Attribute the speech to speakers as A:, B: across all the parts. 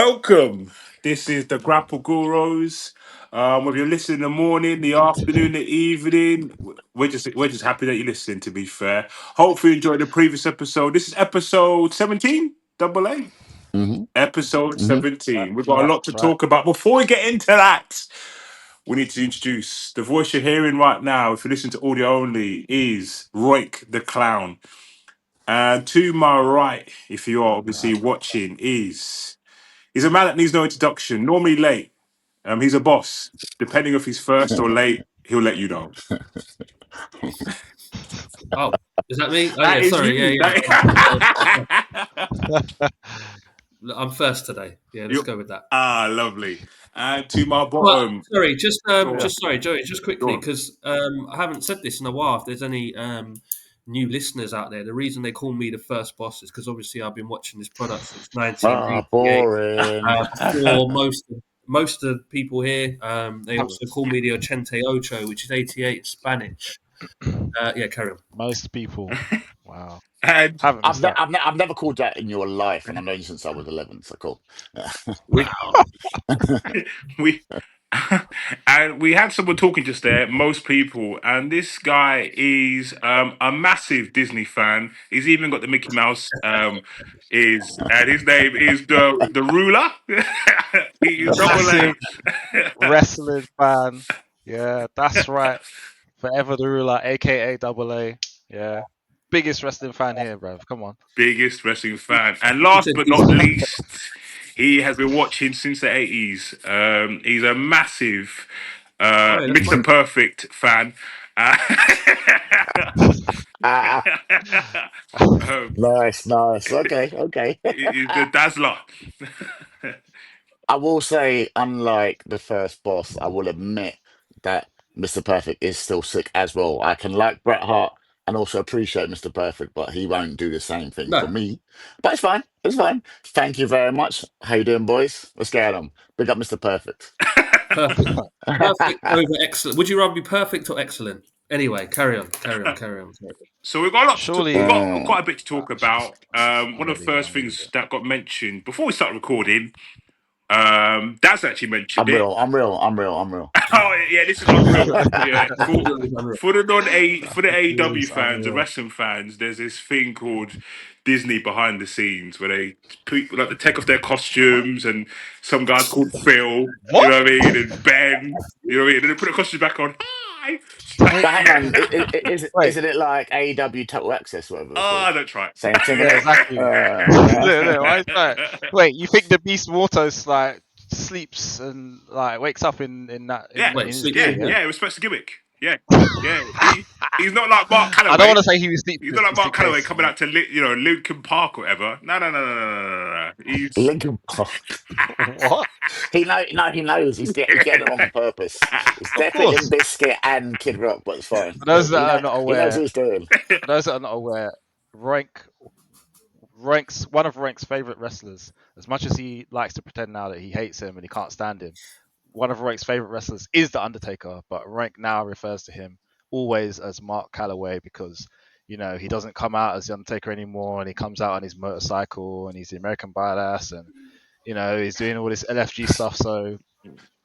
A: Welcome. This is the Grapple Gurus. Whether you're listening in the morning, the afternoon, the evening, we're just happy that you're listening. To be fair, hopefully you enjoyed the previous episode. This is episode 17, double A.
B: Mm-hmm.
A: Episode
B: Mm-hmm.
A: 17. We've got a lot to talk about. Before we get into that, we need to introduce the voice you're hearing right now. If you listen to audio only, is Roik the Clown. And to my right, if you are obviously watching, he's a man that needs no introduction. Normally late. He's a boss. Depending if he's first or late, he'll let you know.
C: Oh, is that me? Oh,
A: That
C: yeah,
A: is
C: sorry.
A: you.
C: I'm first today. Yeah, let's go with that.
A: Lovely. And to my
C: But
A: bottom.
C: sorry, just
A: on.
C: sorry, Joey, just quickly
A: on.
C: because I haven't said this in a while. If there's any new listeners out there, the reason they call me the first boss is because obviously I've been watching this product since 1988.
B: Boring.
C: For most of the people here, they also call me the Ochente Ocho, which is 88 in Spanish. Yeah, carry on.
D: Most people. Wow.
A: And
B: I've never called that in your life, and I've known you since I was 11. So cool.
A: we and we had someone talking just there, most people, and this guy is a massive Disney fan. He's even got the Mickey Mouse and his name is the ruler. He's double A.
D: Massive wrestling fan. Yeah, that's right. Forever the ruler, aka Double A. Yeah. Biggest wrestling fan here, bruv. Come on.
A: Biggest wrestling fan. And last but not least, he has been watching since the 80s. He's a massive Mr. Perfect fan.
B: Nice. Okay.
A: He's the Dazzler.
B: I will say, unlike the first boss, I will admit that Mr. Perfect is still sick as well. I can like Bret Hart and also appreciate Mr. Perfect, but he won't do the same thing for me. But it's fine. It's fine. Thank you very much. How you doing, boys? Let's get on. Big up Mr. Perfect.
C: Perfect over excellent. Would you rather be perfect or excellent? Anyway, carry on.
A: So we've got
D: Surely-
A: we've got quite a bit to talk about. One of the first things that got mentioned before we started recording, Daz actually mentioned it.
B: I'm real.
A: Oh yeah, this is unreal. Yeah, for the AEW fans, the wrestling fans, there's this thing called Disney behind the scenes where they take off their costumes, and some guys called Phil,
D: What?
A: you know what I mean, and Ben, you know what I mean, and they put the costumes back on. Hi.
B: But hang on, isn't it like AEW Total Access, whatever?
A: Don't try it.
B: Same thing.
D: Yeah, exactly. Why is that? Wait, you think the Beast Mortos like sleeps and like wakes up in that?
A: Yeah,
D: in his gear,
A: it was supposed to gimmick. Yeah. He's not like Mark Calloway.
D: I don't want to say he was sleeping.
A: He's not like Mark Calloway coming out to Lincoln Park or whatever. No. He's
B: Lincoln Park.
D: What?
B: He knows. He's getting it on purpose. It's definitely Limp Bizkit and Kid Rock, but it's fine.
D: For those that are not aware,
B: he knows what he's doing.
D: For those that are not aware, Rank's one of Rank's favorite wrestlers. As much as he likes to pretend now that he hates him and he can't stand him, one of Rank's favorite wrestlers is the Undertaker. But Rank now refers to him always as Mark Calloway because he doesn't come out as the Undertaker anymore, and he comes out on his motorcycle and he's the American Badass, and he's doing all this LFG stuff. So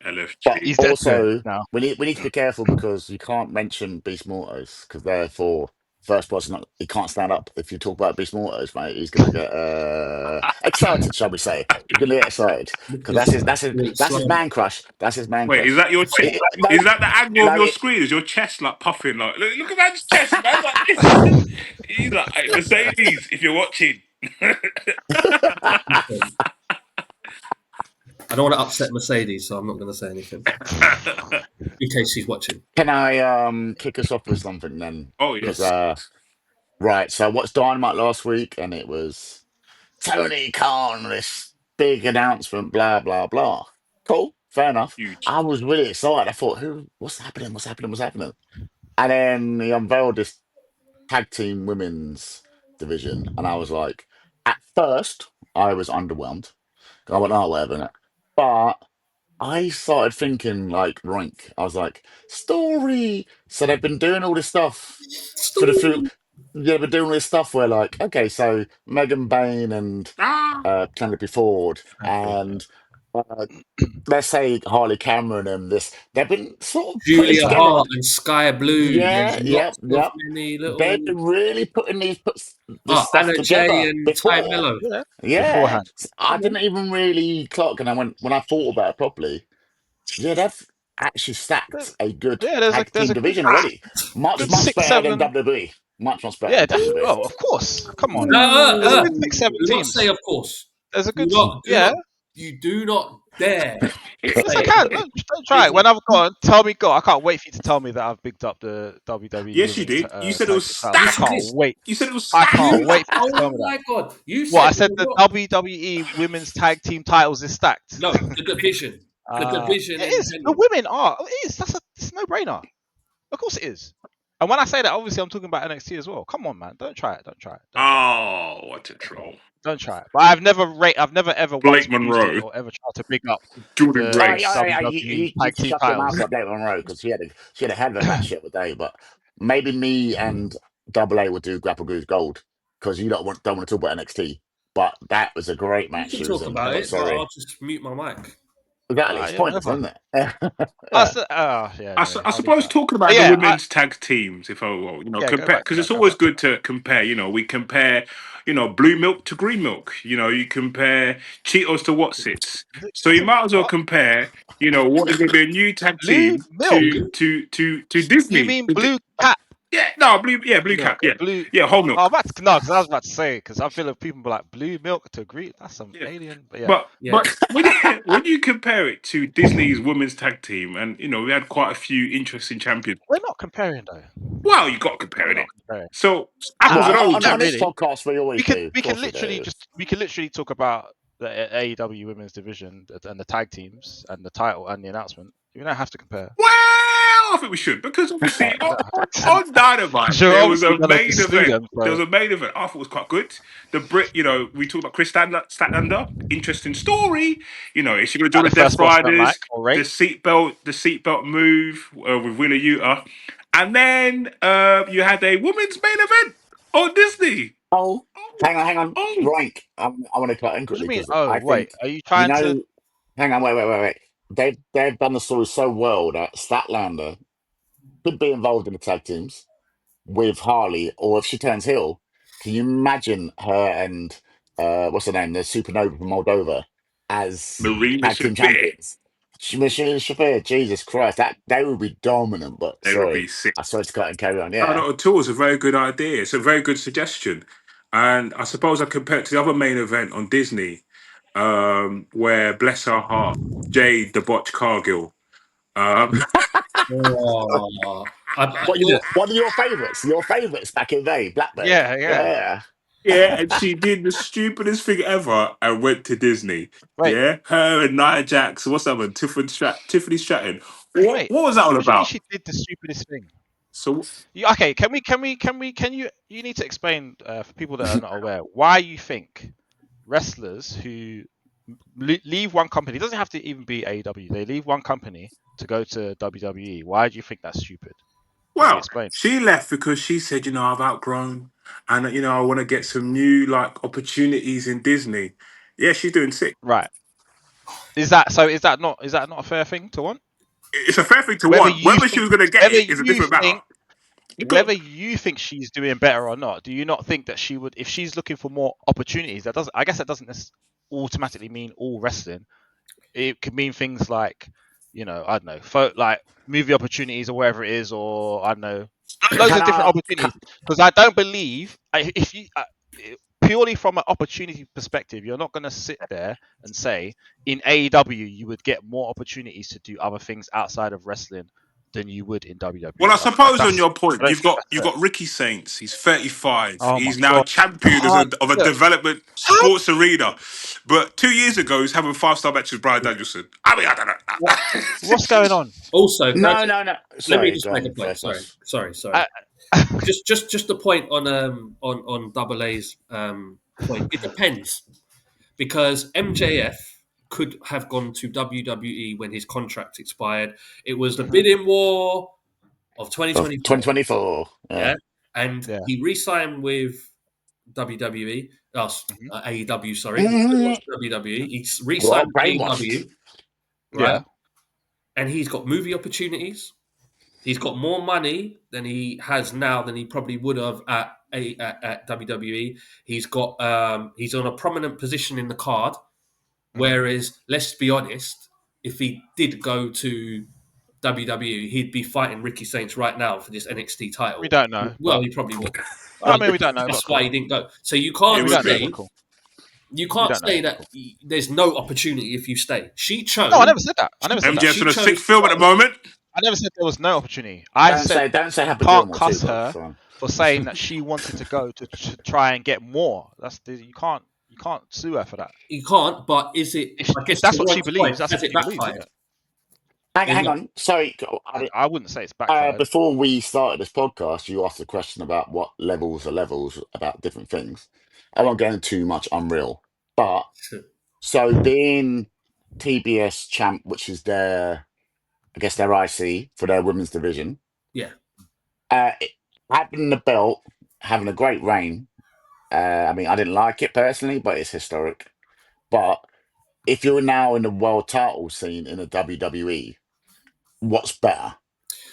A: LFG.
B: But
D: he's
B: also
D: now.
B: we need to be careful because you can't mention Beast Mortos because therefore first person he can't stand up. If you talk about Beast Mortos, mate, he's gonna get excited, shall we say? He's gonna get excited because that's his man crush. That's his man crush.
A: Wait, is that your chest? Is that the angle of your screen? Is your chest like puffing? Like look at man's chest, man. Like, he's like, hey, Mercedes, if you're watching.
C: I don't want to upset Mercedes, so I'm not going to say anything in case she's watching.
B: Can I kick us off with something then?
A: Oh yes.
B: Right. So I watched Dynamite last week, and it was Tony Khan, this big announcement, blah blah blah. Cool, fair enough.
A: Huge.
B: I was really excited. I thought, what's happening? And then he unveiled this tag team women's division, and I was like, at first, I was underwhelmed. I went, oh, whatever. Innit? But I started thinking like rank. I was like, story. So they've been doing all this stuff for the Yeah, but doing this stuff where like, okay, so Megan Bain and Penelope Ford and let's say Harley Cameron and this, they've been sort of putting
C: Julia
B: together.
C: Hart and Sky Blue. There's
B: Yeah,
C: lots of
B: yep.
C: many little.
B: They've been really putting this stuff
C: Anna Jay
B: together
C: and Ty
B: before.
C: Mello.
D: Yeah,
B: Yeah,
D: beforehand.
B: I didn't even really clock, and when I thought about it properly, yeah, they've actually stacked a good
D: Yeah,
B: tag
D: there's
B: team
D: a good
B: division already. Much,
D: good
B: much
D: six,
B: better than
D: seven.
B: WWE. Much better
D: Yeah,
B: than WWE.
D: oh, of course. Come on. There's a
C: Uh,
D: good six, seven
C: do not say,
D: teams.
C: of course.
D: There's a
C: Do
D: good,
C: not, do
D: yeah.
C: not, you do not dare
D: Yes, I
C: say
D: can. Don't try
C: it's
D: it.
C: not.
D: When I've gone, tell me, go. I can't wait for you to tell me that I've bigged up the WWE
A: Yes, you
D: Women's
A: did. You said it
D: Tag
A: was
D: Team titles. I
C: Listen to
D: can't
A: stacked.
C: this.
D: wait.
A: You said it was
D: I can't
A: stacked.
C: You,
D: wait for you to tell
C: oh
D: me that.
C: my God. You
D: What
C: said
D: I said,
C: you're
D: the
C: not.
D: WWE Women's Tag Team titles is stacked.
C: No, the division. The division
D: It
C: in
D: is. The
C: general.
D: women are. It is. It's a no-brainer. Of course it is. And when I say that, obviously I'm talking about NXT as well. Come on, man. Don't try it. Don't try it. Don't try it.
A: Oh, what a troll.
D: Don't try it. But I've never ever once
A: Blake
D: boosted
A: Monroe,
D: or ever tried to big up
A: Jordan
D: the
A: Grace.
D: WWE
B: You
D: tag
B: can
D: team
B: shut your mouth
D: titles.
B: up, Blake Monroe, because she had a hell of a match the other day. But maybe me and Double A would do Grapple Goose Gold because you don't want to talk about NXT. But that was a great
C: You
B: match
C: can
B: she was
C: talk
B: in.
C: about
B: I'm not
C: it, but
B: sorry.
C: I'll just mute my mic.
B: Exactly, it's
D: Yeah,
B: pointless,
D: whatever.
B: isn't it? Yeah.
D: Yeah.
A: I,
D: Anyway,
A: I
D: I'll leave
A: suppose
D: that.
A: talking
D: But
A: about the
D: yeah,
A: women's tag teams, if I will,
D: go
A: compare
D: back to
A: because
D: that.
A: it's
D: Go
A: always
D: back to
A: good to compare. We compare, blue milk to green milk. You compare Cheetos to Wotsits.
D: that.
A: So you might as well
D: What?
A: compare, what is going to be a new tag
D: Blue
A: team
D: milk?
A: to
D: You
A: Disney.
D: mean blue cap
A: Yeah, no, blue, yeah, blue
D: milk?
A: cap, yeah,
D: Blue.
A: yeah, whole
D: Oh,
A: milk.
D: because I was about to say because I feel like people be like blue milk to green. That's some
A: Yeah.
D: alien. But yeah,
C: Yeah.
A: But when you compare it to Disney's women's tag team, and we had quite a few interesting champions.
D: we're not comparing though.
A: Well, you got to
D: We're
A: compare
D: not
A: it.
D: comparing.
A: So
B: Well,
A: apples
D: Nah,
A: and
D: not
B: on
A: oranges.
B: this
D: really.
B: podcast, we always do. Of
D: We
B: course we do.
D: could literally talk about the AEW women's division and the tag teams and the title and the announcement. You don't have to compare.
A: Well, I think we should because obviously on Dynamite
D: Because you're
A: there was
D: obviously
A: a
D: gonna
A: main
D: slew
A: event.
D: them.
A: There
D: So
A: was a main event. I thought it was quite good. The Brit, we talked about Chris Statlander. Interesting story. Is she going to join
D: that
A: the
D: the
A: Death
D: first boss don't like
A: Riders?
D: or
A: The
D: rate.
A: seatbelt move with Wheeler Yuta, and then you had a women's main event on Disney.
B: Oh,
A: Oh,
B: hang on.
A: oh,
B: Right. I want to cut in
D: What do you
B: quickly
D: mean?
B: because
D: Oh
B: I
D: wait,
B: think,
D: are you
B: you
D: trying to?
B: know, hang on, wait. They've done the story so well that Statlander could be involved in the tag teams with Harley, or if she turns heel, can you imagine her and what's her name, the Supernova from Moldova, as
A: Marina
B: tag team
A: Shafir.
B: champions? Machine Shafir, Jesus Christ, that they would be dominant. But
A: They would be
B: sorry,
A: sick.
B: I sorry to cut and carry on.
A: No,
B: Yeah.
A: not at all. It's a very good idea. It's a very good suggestion. And I suppose I compare it to the other main event on Disney, where, bless her heart, Jade, the Botch Cargill. Um,
C: Oh,
B: What
C: yeah.
B: your one of your favourites? Your favourites back in the day, Blackbird.
D: Yeah.
B: Yeah.
A: yeah, and she did the stupidest thing ever and went to Disney.
D: Wait,
A: Yeah, her and Nia Jax, what's that one? Tiffany Stratton. What,
D: wait.
A: what was that all
D: What do you mean
A: about?
D: she did the stupidest thing?
A: So,
D: Okay, can you need to explain for people that are not aware why you think wrestlers who leave one company, it doesn't have to even be AEW, they leave one company to go to WWE. Why do you think that's stupid? Can you
A: well,
D: explain?
A: she left because she said, I've outgrown and, I want to get some new, like, opportunities in Disney. Yeah, she's doing sick.
D: Right. Is that not a fair thing to want?
A: It's a fair thing to
D: Whether
A: want.
D: you
A: Whether she
D: think
A: was going to get
D: whether
A: it is a
D: you
A: different matter.
D: think
A: Because,
D: whether you think she's doing better or not, do you not think that she would, if she's looking for more opportunities, I guess that doesn't automatically mean all wrestling. It could mean things like, I don't know, like movie opportunities or whatever it is, or I don't know, loads
B: Can
D: of different
B: I?
D: opportunities. Because I don't believe, if you purely from an opportunity perspective, you're not going to sit there and say in AEW you would get more opportunities to do other things outside of wrestling than you would in
A: well,
D: WWE.
A: I suppose on your
D: I
A: point,
D: don't
A: you've
D: think
A: got
D: that's
A: you've
D: fair.
A: got Ricky Saints. He's 35.
D: Oh my
A: He's now
D: god!
A: champion of a
D: Look,
A: development
D: how
A: sports arena. But 2 years ago, he's having 5-star matches with Brian Danielson. I mean, I don't
D: what, what's going
A: know.
D: on?
C: Also, can I
B: No.
C: let me
B: Sorry,
C: just
B: go
C: make a
B: on,
C: point.
B: first boss.
C: Sorry.
D: I,
C: Just a point on Double A's point. It depends because MJF could have gone to WWE when his contract expired. It was the
D: Mhm.
C: bidding war of
B: Of
C: 2024.
B: 2024. Yeah.
C: Yeah. and he re-signed with WWE. AEW, sorry. He watched WWE. He's re-signed with AEW, right?
D: Yeah.
C: And he's got movie opportunities. He's got more money than he has now than he probably would have at WWE. He's got he's on a prominent position in the card. Whereas, let's be honest, if he did go to WWE, he'd be fighting Ricky Saints right now for this NXT title.
D: We don't know.
C: Well, he probably would.
D: I mean, we don't know.
C: That's
D: But
C: why he didn't go. So you can't
D: we don't know.
C: say
D: But cool.
C: you can't say that there's no opportunity if you stay. She chose.
D: No, I never said that. I never said that.
A: MJF's on a sick film at the moment.
D: I never said there was no opportunity. I said
B: don't say Happy
D: can't
B: Gilmore
D: cuss
B: too,
D: her
B: bro.
D: for saying that she wanted to go to try and get more. You can't sue her for that.
C: You can't. But is it? I guess
D: If that's what she
C: Roy's
D: believes.
C: point,
D: That's
C: has
D: what
C: it
D: she believes.
C: backfired?
B: Hang on. Sorry.
D: I wouldn't say it's backfired.
B: Before we started this podcast, you asked a question about what levels are levels about different things. I won't go into too much unreal, but so being TBS champ, which is their IC for their women's division.
C: Yeah.
B: Having the belt, having a great reign. I mean, I didn't like it personally, but it's historic. But if you're now in the world title scene in the WWE, what's better?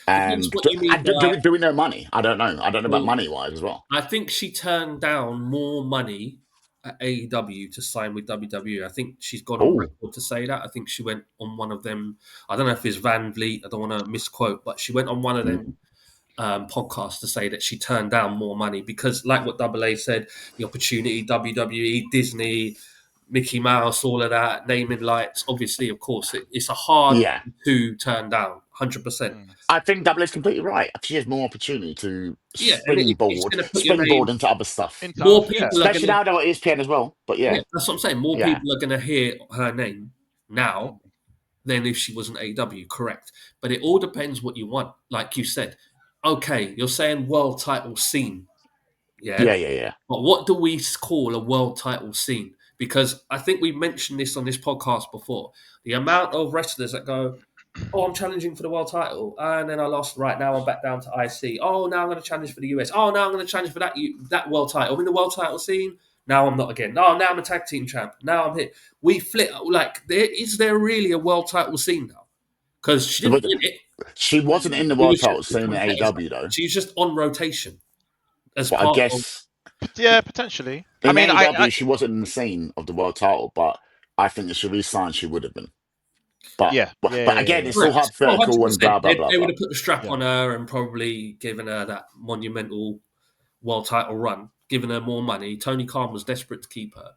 B: And
C: what you mean
B: do we know money? I don't know. I don't know about money wise as well.
C: I think she turned down more money at AEW to sign with WWE. I think she's gone on record to say that. I think she went on one of them. I don't know if it's Van Vliet. I don't want to misquote, but she went on one of them podcasts to say that she turned down more money because, like what Double A said, the opportunity, WWE, Disney, Mickey Mouse, all of that, naming lights. Obviously, of course, it's a hard to turn down, 100%.
B: I think Double is completely right. She has more opportunity to springboard into other stuff.
C: More people,
B: especially now they're at ESPN as well. But
C: that's what I'm saying. More people are going to hear her name now than if she was an AEW. Correct, but it all depends what you want. Like you said, okay, you're saying world title scene. Yeah. But what do we call a world title scene? Because I think we mentioned this on this podcast before. The amount of wrestlers that go, oh, I'm challenging for the world title, and then I lost. Right now, I'm back down to IC. Oh, now I'm going to challenge for the US. Oh, now I'm going to challenge for that world title. I'm in the world title scene. Now I'm not again. No, now I'm a tag team champ. Now I'm here. We flip. Like, is there really a world title scene now? Because she didn't win it.
B: She wasn't in the world title scene at AEW though.
C: She's just on rotation.
B: I guess.
D: Yeah, potentially.
B: In AEW, she wasn't in the scene of the world title, but I think if she re-signed, she would have been. But again, it's all hypothetical and blah blah blah.
C: They would have put the strap on her and probably given her that monumental world title run, given her more money. Tony Khan was desperate to keep her.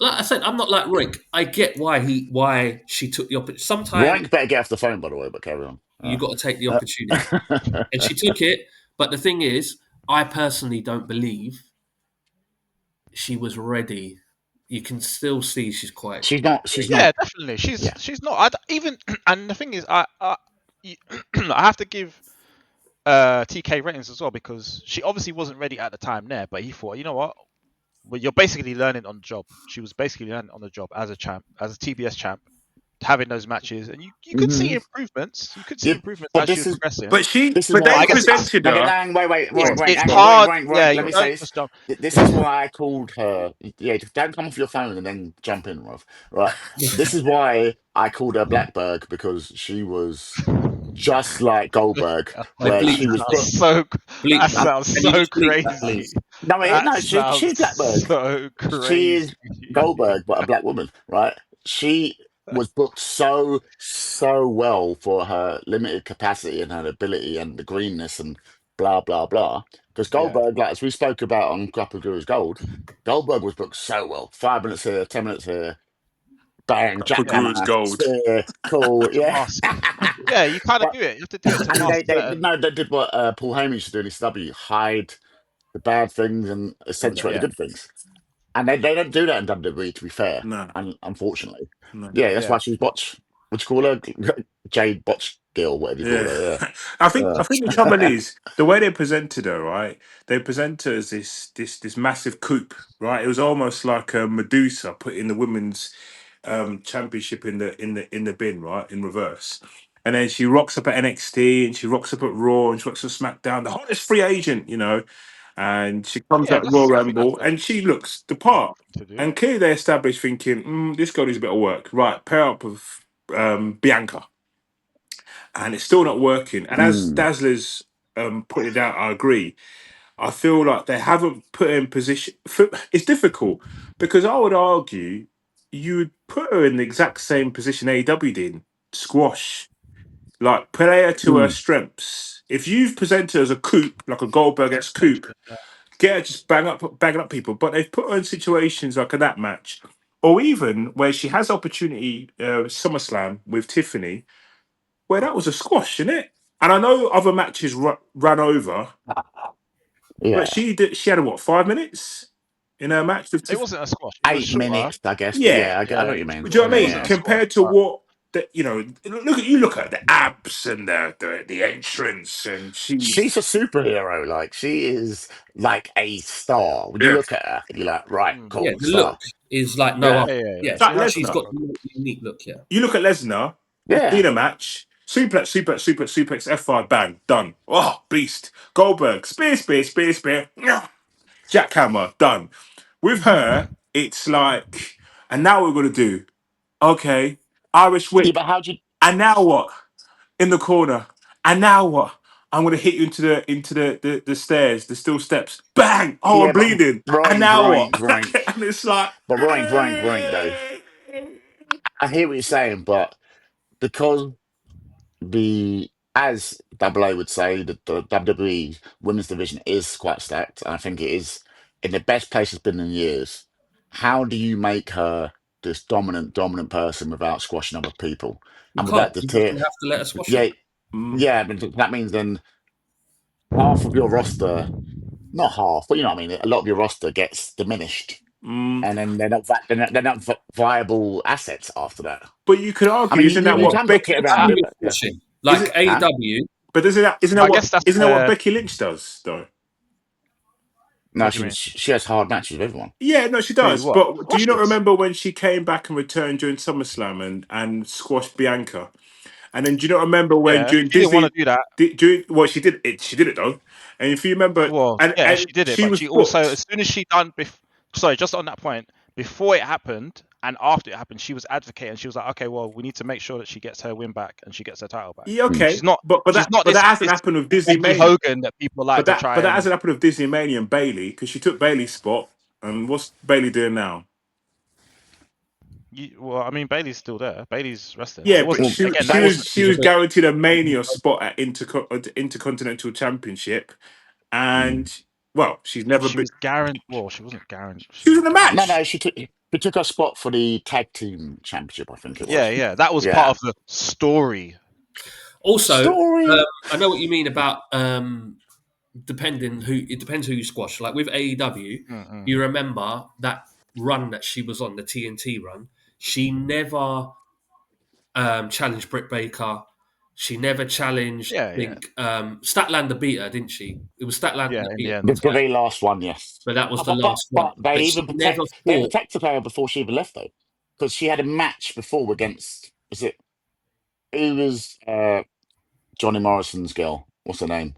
C: Like I said, I'm not like Rick. I get why she took the opportunity. Sometimes
B: Rank better get off the phone, by the way. But carry on.
C: You got to take the opportunity, and she took it. But the thing is, I personally don't believe she was ready. You can still see she's quite.
B: She's not.
D: Yeah, definitely. She's not. And the thing is, I have to give TK ratings as well because she obviously wasn't ready at the time there. But he thought, you know what? Well, you're basically learning on the job. She was basically learning on the job as a champ, as a TBS champ, having those matches, and you could see improvements. You could see improvements as she was progressing.
A: But they presented her.
B: Wait.
D: It's hard.
B: Let me say this. This is why I called her. Yeah, don't come off your phone and then jump in, Rob. Right. This is why I called her Blackberg because she was just like Goldberg, where she was
D: that sounds so crazy.
B: No, she's Blackberg.
D: So crazy.
B: She is Goldberg, but a black woman, right? She was booked so well for her limited capacity and her ability and the greenness and blah blah blah. Because Goldberg, like as we spoke about on Grapple Guru's Gold, Goldberg was booked so well. 5 minutes here, 10 minutes here. Bang, jackhammer,
A: Gold.
B: Cool,
D: yeah. Yeah, you kind of do it. You have to do it.
B: They did what Paul Heyman used to do in ECW, hide the bad things and accentuate the good things. And they don't do that in WWE, to be fair.
A: No.
B: And unfortunately. No. Yeah, that's why she's Botch. What do you call her? Jade Botch Gill, whatever you call her. Yeah.
A: I think the trouble is the way they presented her, right? They present her as this massive coup, right? It was almost like a Medusa putting the women's championship in the bin, right? In reverse. And then she rocks up at NXT and she rocks up at Raw and she rocks up at SmackDown, the hottest free agent, you know. and she comes
D: Yeah,
A: out Royal
D: I think
A: Rumble,
D: that's
A: and she looks the
D: the
A: part.
D: thing to do.
A: And clearly they established thinking, this girl needs a bit of work. Right, pair up with Bianca. And it's still not working. And as Dazzler's put it out, I agree. I feel like they haven't put her in position. It's difficult because I would argue you would put her in the exact same position AEW did, squash, like play her to her strengths. If you've presented her as a coop, like a Goldberg ex coop, get her just banging up people. But they've put her in situations like in that match, or even where she has opportunity, SummerSlam with Tiffany, where that was a squash, isn't it? And I know other matches ran over, but
B: Yeah.
A: she did. She had what 5 minutes in her match with
D: It
A: Tiffany.
D: wasn't a squash. It was
B: 8
D: shorter.
B: minutes, I guess. But
A: Yeah,
B: yeah, I know
D: Yeah,
B: what you mean.
A: do you know
D: it
A: what I
B: Yeah,
A: mean?
D: wasn't
B: yeah.
D: a squash.
A: Compared to
D: But
A: what look at the abs and the entrance, and she's
B: She's a superhero. Like, she is like a star. When you
A: yeah,
B: look at her, you're like, right,
C: Yeah,
B: cool,
C: the look
B: star.
C: is like no
A: yeah.
C: other.
D: yeah.
C: Yeah,
A: It's like
C: she's
A: Lesnar.
C: got a unique look. Yeah.
A: You look at Lesnar, the
B: Yeah.
A: Cena match, suplex, F5, bang, done. Oh, beast. Goldberg, spear, jackhammer, done. With her, it's like, and now what we're gonna do, okay, Irish
B: Yeah,
A: whip,
B: but how do you.
A: and now what? In the corner, and now what? I'm gonna hit you into the stairs, the steel steps. Bang! Oh, I'm
B: Yeah, but
A: bleeding. And
B: Roink,
A: now what?
B: Roink, Roink.
A: And it's like,
B: But Roink, though. I hear what you're saying, but because as Double A would say, the WWE women's division is quite stacked. I think it is in the best place it's been in years. How do you make her this dominant person without squashing other people?
C: You
B: And
C: can't.
B: without the
C: You have
B: tier,
C: to let her squash
B: yeah,
C: him.
A: mm,
B: yeah, but that means then half of your roster, not half, but you know what I mean, a lot of your roster gets diminished.
A: mm.
B: And then they're not viable assets after that.
A: But you could
B: I
A: argue,
B: mean,
A: isn't that
B: you
A: what
B: can book
A: Becky?
B: it
C: How
B: around
C: do
B: it,
C: you
B: but yeah.
C: squash him?
A: Is
C: Like
A: it?
B: Huh?
C: AEW.
A: But
D: I guess that's
A: isn't that what Becky Lynch does though?
B: No,
D: what do you mean?
B: she has hard matches with everyone.
A: Yeah, no, she
D: Who?
A: does.
D: What?
A: But do you not
D: Squashes?
A: remember when she came back and returned during SummerSlam and squashed Bianca? And then do you not remember when
D: Yeah,
A: during
D: she didn't want to
A: Disney,
D: do that.
A: during well, she did it though. And if you remember,
D: Well, yeah,
A: and
D: she did it,
A: she
D: but
A: was
D: she also,
A: booked.
D: as soon as she done, sorry, just on that point, before it happened and after it happened, she was advocating. She was like, okay, well, we need to make sure that she gets her win back and she gets her title back.
A: Yeah,
B: Mm.
A: okay,
D: She's not,
A: but
D: she's not
A: that
D: this
A: hasn't
D: this
A: happened with Disney
D: Becky
A: Mania.
D: Hogan that people like to try
A: But that
D: and.
A: hasn't happened with Disney Mania and Bailey because she took Bailey's spot. And what's Bailey doing now?
D: Well, I mean, Bailey's still there. Bailey's wrestling.
A: Yeah,
D: It
A: but
D: wasn't
B: Well,
D: again.
A: she
D: That
A: was
D: wasn't.
A: she was guaranteed a Mania spot at Intercontinental Championship, and well, she's never
D: She
A: been.
D: was guaranteed. Well, she wasn't guaranteed.
A: She
D: She
A: was
D: was
A: in the
D: guaranteed.
A: match.
B: no, she took her spot for the tag team championship. I think it
D: Yeah,
B: was.
D: yeah, that was part
B: Yeah.
D: of the story.
C: Also,
B: Story.
C: I know what you mean about it depends who you squash. Like with AEW,
D: Mm-mm.
C: you remember that run that she was on, the TNT run. She never challenged Britt Baker. She never challenged.
D: Yeah,
C: I
D: yeah,
C: think Statlander beat her, didn't she? It was Statlander
D: yeah.
C: that
D: In
C: beat
D: the
C: her,
B: The
D: end,
B: very last one, yes.
C: but that was
B: But
C: the
B: but but,
C: last one.
B: but they
C: But she
B: even
C: never
B: they
C: fought.
B: protected her before she even left though, because she had a match before against was it who was Johnny Morrison's girl? What's her name?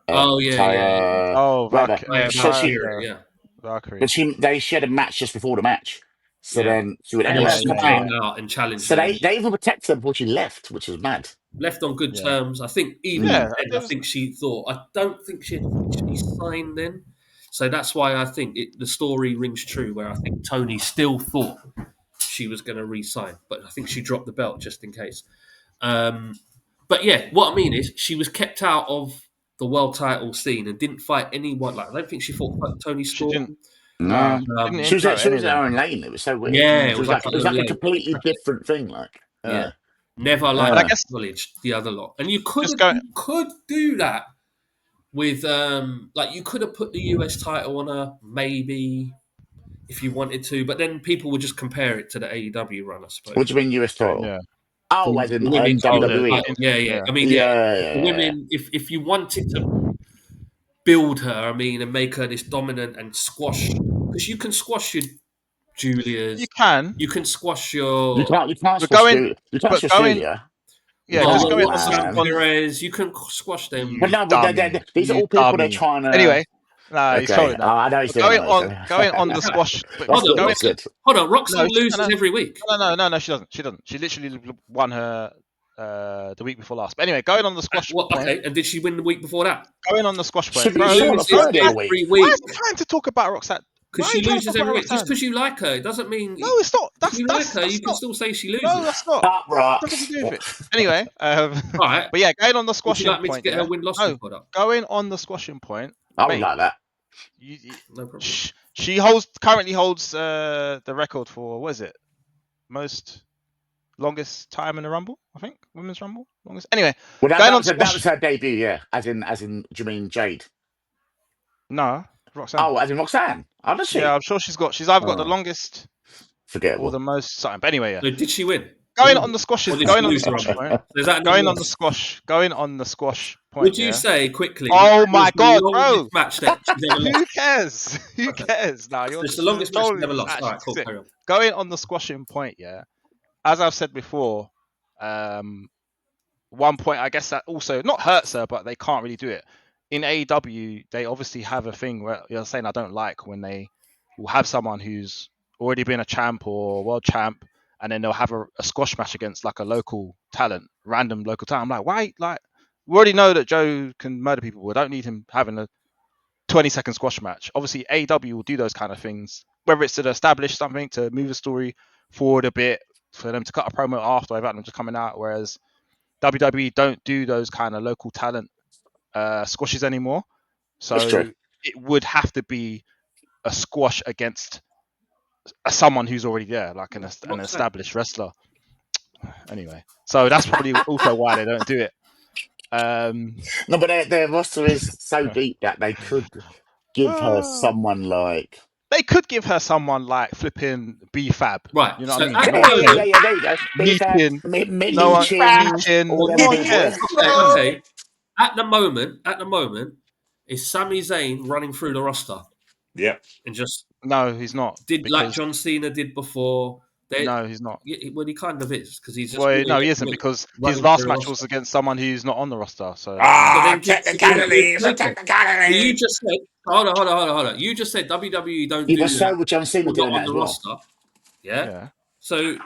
C: Oh yeah.
D: oh,
B: Whatever.
C: Yeah,
B: So
C: Valkyria, yeah.
B: but
D: Valkyrie.
B: she had a match just before the match. So
C: Yeah.
B: then she went,
C: And then
B: anyway,
D: Yeah,
C: she
B: come
D: yeah,
C: came
B: out.
D: yeah,
C: out and challenged
B: So
C: her.
B: they even protected her before she left, which was mad.
C: Left on good
D: yeah,
C: terms. I think even
B: Mm.
D: yeah.
C: then,
D: There
C: I
D: was,
C: think she thought. I don't think she had officially signed then, so that's why I think the story rings true. Where I think Tony still thought she was going to re-sign, but I think she dropped the belt just in case. But yeah, what I mean is she was kept out of the world title scene and didn't fight anyone. Like I don't think she fought Tony
D: she
C: Storm.
D: didn't. Nah,
B: No,
D: she didn't
B: she was
D: interact with
B: she
D: any
B: was
D: of
B: in her
D: them.
B: own lane. It was so weird.
C: Yeah, it
B: She
C: was
B: was
C: like
B: like
C: her
B: it was
C: own
B: like a
C: lane.
B: completely different thing. Like,
C: Yeah, never like
D: But I
B: uh,
D: guess
C: acknowledged the other lot, and
D: just going.
C: you could do that with like you could have put the US title on her maybe if you wanted to, but then people would just compare it to the AEW run, I
B: what
C: suppose.
B: do you mean US title?
D: Yeah.
B: Oh, as
C: The
B: in
C: women's
D: Oh, the
B: WWE.
C: title. Yeah, yeah.
D: yeah.
C: I mean, yeah,
B: Yeah,
C: the
B: yeah,
C: women. If you wanted to build her, I mean, and make her this dominant and squash, because you can squash your
D: You
C: Julias,
D: can,
C: you can squash
B: you
C: your
B: can't
D: but
B: squash
D: going,
B: Julia. You can't
D: but
B: squash
D: going.
B: Julia. You
D: Yeah,
C: well,
D: just
B: can't,
D: going
C: Roxanne
D: on
B: man.
C: Perez. You can squash them.
B: But
D: you
B: no, but
D: dummy,
B: these are
D: you
B: all people they're
D: dummy.
B: trying to.
D: Anyway, Nah, he's
B: Okay.
D: trolling
B: Oh,
D: now.
B: I know he's
D: But
B: doing
D: going on the squash. But
B: That's good.
D: going,
B: That's good.
C: Hold on,
D: no,
C: Roxanne loses every week.
D: no, she doesn't. She doesn't. She literally won her the week before last. But anyway, going on the squash point.
C: Okay, and did she win the week before that?
D: Going on the squash point.
B: Should be
D: Bro,
B: short of 30 in a week.
C: every
D: why
C: week
D: is he trying to talk about Roxanne?
C: because she loses every week. Just because you like her, it doesn't mean
D: No, it's not.
C: if you like her, you can still say she loses.
D: No, that's not.
B: Top rock.
D: Nothing to do with it. Anyway,
C: right.
D: But yeah, going on the
C: Would
D: squashing
C: you like me
D: point.
C: to get her win-loss report up?
D: Going on the squashing point.
B: I would like that.
C: No problem.
D: She currently holds the record for what is it? Longest time in the Rumble, I think. Women's Rumble, longest. Anyway,
B: well, that was her debut, yeah. As in, do you mean Jade?
D: No, Roxanne.
B: Oh, as in Roxanne. Oh, does she?
D: Yeah, I'm sure she's either got the longest
B: forgettable
D: or the most something. But anyway, yeah.
C: So did she win?
D: Going on the squash point. Going on the squash point.
C: Would you say quickly?
D: Oh my god, bro!
C: Match that she's ever lost.
D: Who cares? Who cares? Now
C: it's the longest match she's ever lost. All right, cool, carry on.
D: Going on the squashing point, yeah. As I've said before, one point I guess that also not hurts her, but they can't really do it. In AEW, they obviously have a thing where you're saying I don't like when they will have someone who's already been a champ or world champ, and then they'll have a squash match against like a local talent, random local talent. I'm like, why? Like, we already know that Joe can murder people. We don't need him having a 20-second squash match. Obviously, AEW will do those kind of things, whether it's to establish something, to move the story forward a bit, for them to cut a promo after without them just coming out. Whereas WWE don't do those kind of local talent squashes anymore. So it would have to be a squash against someone who's already there, like an established wrestler. Anyway, so that's probably also why they don't do it.
B: No, but their roster is so deep that they could give her someone like.
D: They could give her someone like flipping B-Fab.
C: Right.
D: You know
C: so
D: what I mean?
B: Yeah, there you go. B-Fab,
D: Meechin, no one cares.
C: Okay. At the moment, is Sami Zayn running through the roster?
A: Yeah.
C: And just
D: no, he's not.
C: Like John Cena did before.
D: No, he's not.
C: Well, he kind of is because he's just.
D: Well, no, he isn't because his last match was against someone who's not on the roster. So.
A: Technicalities.
C: You just said. Hold on. You just said WWE don't do
B: so with John Cena doing that as well.
C: roster. Yeah. So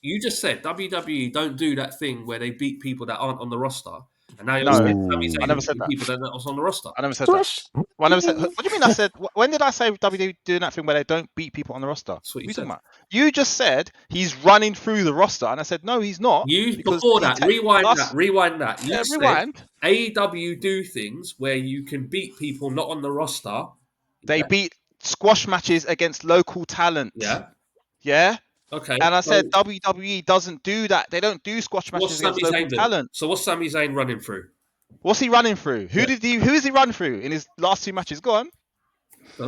C: you just said WWE don't do that thing where they beat people that aren't on the roster. And now you're saying Sami Zayn
D: I never said that.
C: People that are on the roster.
D: I never said that. Well, I never said. What do you mean? I said. When did I say WWE doing that thing where they don't beat people on the roster?
C: That's what
D: you talking about? You just said he's running through the roster, and I said no, he's not.
C: Before that, rewind that. You said
D: rewind.
C: AEW do things where you can beat people not on the roster.
D: They beat squash matches against local talent. Yeah. Okay. And I said WWE doesn't do that. They don't do squash matches against local talent.
C: So what's Sami Zayn running through?
D: What's he running through? Who is he run through in his last two matches? Go on.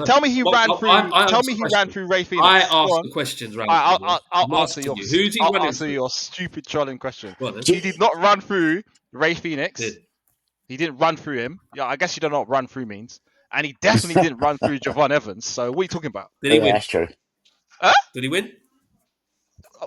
D: Tell me he ran through. Tell me he ran through Ray Phoenix.
C: I asked the questions, right?
D: I'll answer your.
C: Who's he running
D: answer
C: through?
D: Your stupid trolling question. He did not run through Ray Phoenix. He didn't run through him. Yeah, I guess you don't know what run through means. And he definitely didn't run through Javon Evans. So what are you talking about?
C: Did he win?
B: That's true.
D: Huh?
C: Did he win?